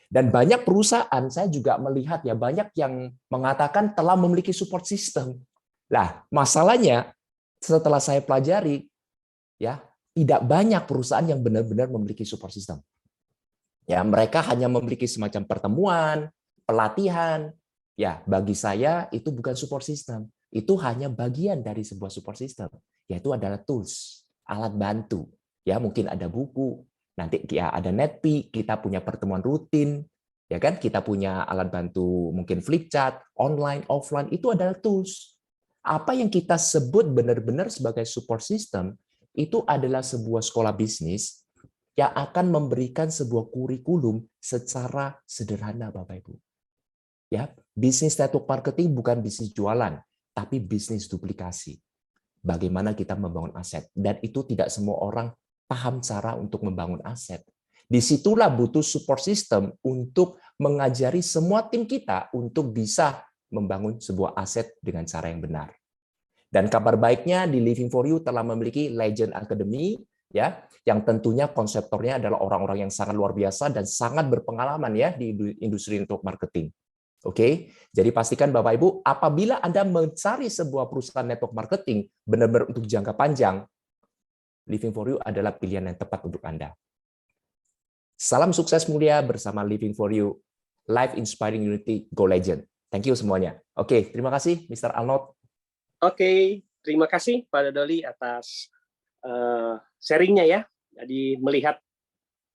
Dan banyak perusahaan saya juga melihat ya banyak yang mengatakan telah memiliki support system. Lah, masalahnya setelah saya pelajari ya, tidak banyak perusahaan yang benar-benar memiliki support system. Ya, mereka hanya memiliki semacam pertemuan, pelatihan. Ya, bagi saya itu bukan support system. Itu hanya bagian dari sebuah support system, yaitu adalah tools, alat bantu. Ya, mungkin ada buku, nanti ya ada Netpi, kita punya pertemuan rutin, ya kan? Kita punya alat bantu mungkin flip chart, online, offline, itu adalah tools. Apa yang kita sebut benar-benar sebagai support system itu adalah sebuah sekolah bisnis yang akan memberikan sebuah kurikulum secara sederhana Bapak Ibu. Ya, bisnis network marketing bukan bisnis jualan, tapi bisnis duplikasi. Bagaimana kita membangun aset, dan itu tidak semua orang paham cara untuk membangun aset. Disitulah butuh support system untuk mengajari semua tim kita untuk bisa membangun sebuah aset dengan cara yang benar. Dan kabar baiknya di Living for You telah memiliki Legend Academy, ya, yang tentunya konseptornya adalah orang-orang yang sangat luar biasa dan sangat berpengalaman ya di industri network marketing. Oke, jadi pastikan Bapak Ibu, apabila Anda mencari sebuah perusahaan network marketing benar-benar untuk jangka panjang, Living for You adalah pilihan yang tepat untuk Anda. Salam sukses mulia bersama Living for You, Life Inspiring Unity, Go Legend. Thank you semuanya. Oke, terima kasih Mr. Arnold. Oke, terima kasih Pak Doli atas sharingnya ya. Jadi melihat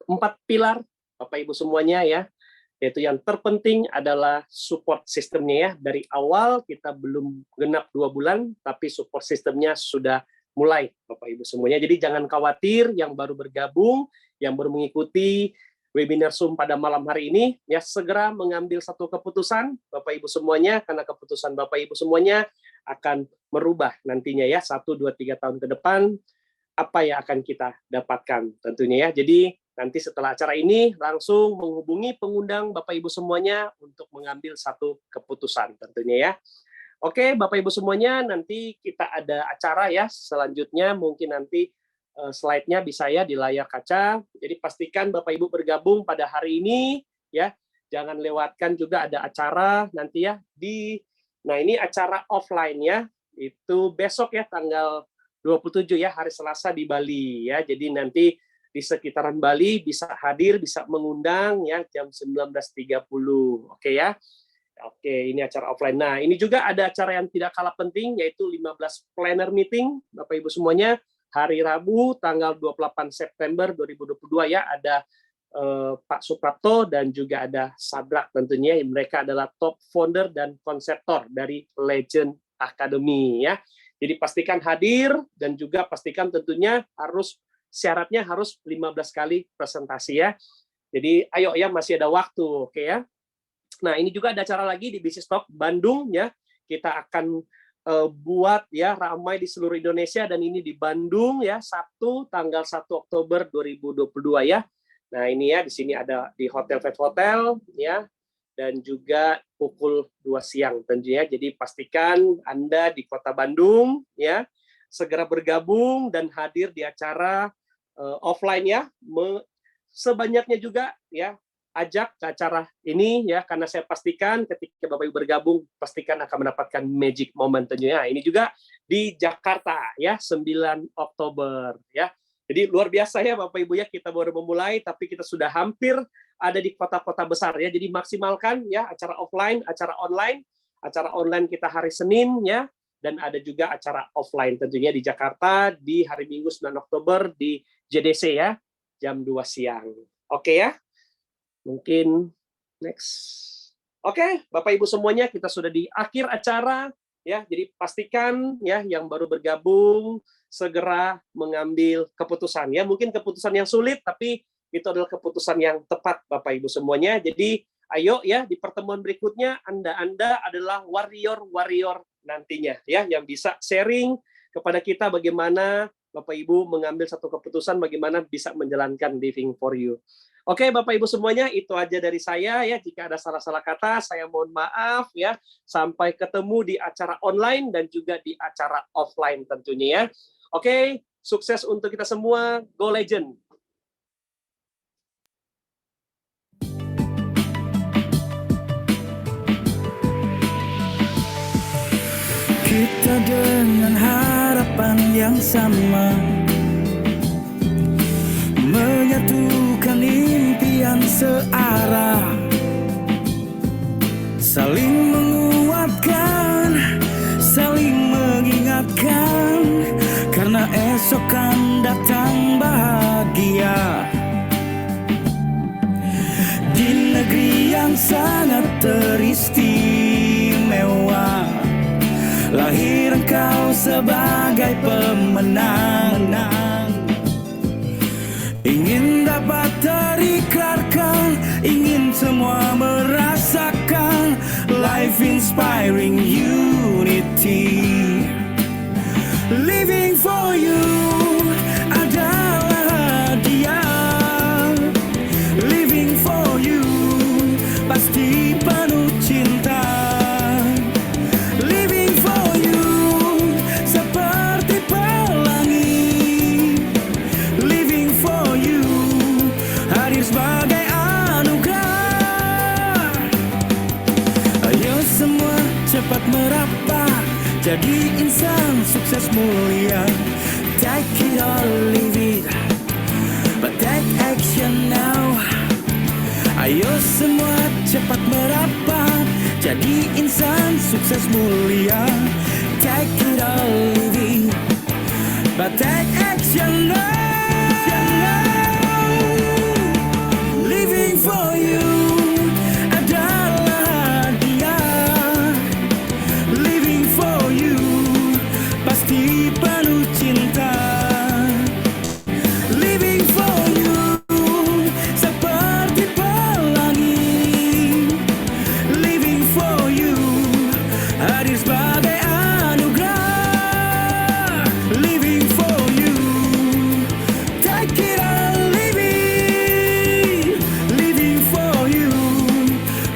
4 pilar Bapak Ibu semuanya ya, yaitu yang terpenting adalah support sistemnya ya. Dari awal kita belum genap 2 bulan, tapi support sistemnya sudah mulai Bapak Ibu semuanya. Jadi jangan khawatir yang baru bergabung, yang baru mengikuti webinar Zoom pada malam hari ini, ya segera mengambil satu keputusan Bapak Ibu semuanya, karena keputusan Bapak Ibu semuanya akan merubah nantinya ya 1, 2, 3 tahun ke depan apa yang akan kita dapatkan tentunya ya. Jadi nanti setelah acara ini langsung menghubungi pengundang Bapak Ibu semuanya untuk mengambil satu keputusan tentunya ya. Oke, Bapak Ibu semuanya, nanti kita ada acara ya selanjutnya, mungkin nanti slide-nya bisa ya di layar kaca. Jadi pastikan Bapak Ibu bergabung pada hari ini ya. Jangan lewatkan juga ada acara nanti ya nah ini acara offline ya. Itu besok ya tanggal 27 ya, hari Selasa di Bali ya. Jadi nanti di sekitaran Bali bisa hadir, bisa mengundang ya jam 19.30. Oke ya. Oke, ini acara offline. Nah, ini juga ada acara yang tidak kalah penting yaitu 15 planner meeting Bapak Ibu semuanya. Hari Rabu tanggal 28 September 2022 ya, ada Pak Suprapto dan juga ada Sadrak tentunya. Mereka adalah top founder dan konseptor dari Legend Academy ya. Jadi pastikan hadir dan juga pastikan tentunya syaratnya harus 15 kali presentasi ya. Jadi ayo ya, masih ada waktu, oke ya. Nah, ini juga ada acara lagi di Business Talk Bandung ya. Kita akan buat ya ramai di seluruh Indonesia, dan ini di Bandung ya, Sabtu tanggal 1 Oktober 2022 ya. Nah, ini ya di sini ada di Hotel Five Hotel ya, dan juga pukul 2 siang tentunya. Jadi pastikan Anda di Kota Bandung ya segera bergabung dan hadir di acara offline ya. Sebanyaknya juga ya, ajak ke acara ini ya, karena saya pastikan ketika Bapak Ibu bergabung pastikan akan mendapatkan magic moment tentunya. Ini juga di Jakarta ya 9 Oktober ya. Jadi luar biasa ya Bapak Ibu ya, kita baru memulai tapi kita sudah hampir ada di kota-kota besar ya. Jadi maksimalkan ya acara offline, acara online. Acara online kita hari Senin ya, dan ada juga acara offline tentunya di Jakarta di hari Minggu 9 Oktober di JDC ya, jam 2 siang. Oke ya. Mungkin next. Oke, Bapak Ibu semuanya, kita sudah di akhir acara ya. Jadi pastikan ya yang baru bergabung segera mengambil keputusan ya. Mungkin keputusan yang sulit tapi itu adalah keputusan yang tepat Bapak Ibu semuanya. Jadi ayo ya, di pertemuan berikutnya Anda adalah warrior nantinya ya, yang bisa sharing kepada kita bagaimana Bapak Ibu mengambil satu keputusan, bagaimana bisa menjalankan Living for You. Oke, Bapak Ibu semuanya, itu aja dari saya ya. Jika ada salah-salah kata, saya mohon maaf ya. Sampai ketemu di acara online dan juga di acara offline tentunya ya. Oke, sukses untuk kita semua. Go Legend! Kita dengan harapan yang sama, menyatukan impian searah, saling menguatkan, saling mengingatkan, karena esok kan datang bahagia. Di negeri yang sangat teristimewa, lahir engkau sebagai pemenang. Ingin dapat terikrarkan, ingin semua merasakan life inspiring unity. Living for you adalah hadiah mulia. Take it or leave it, but take action now. Ayo semua cepat merapat, jadi insan sukses mulia. Take it or leave it, but take action now. Living for you adalah hadiah. Living for you pasti penuh cinta. Living for you seperti pelangi. Living for you hadir sebagai anugerah. Living for you, take it or leave it. Living for you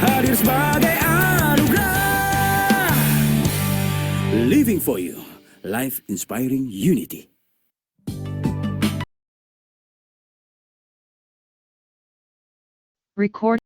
hadir sebagai anugerah. Living for you, life inspiring unity. Record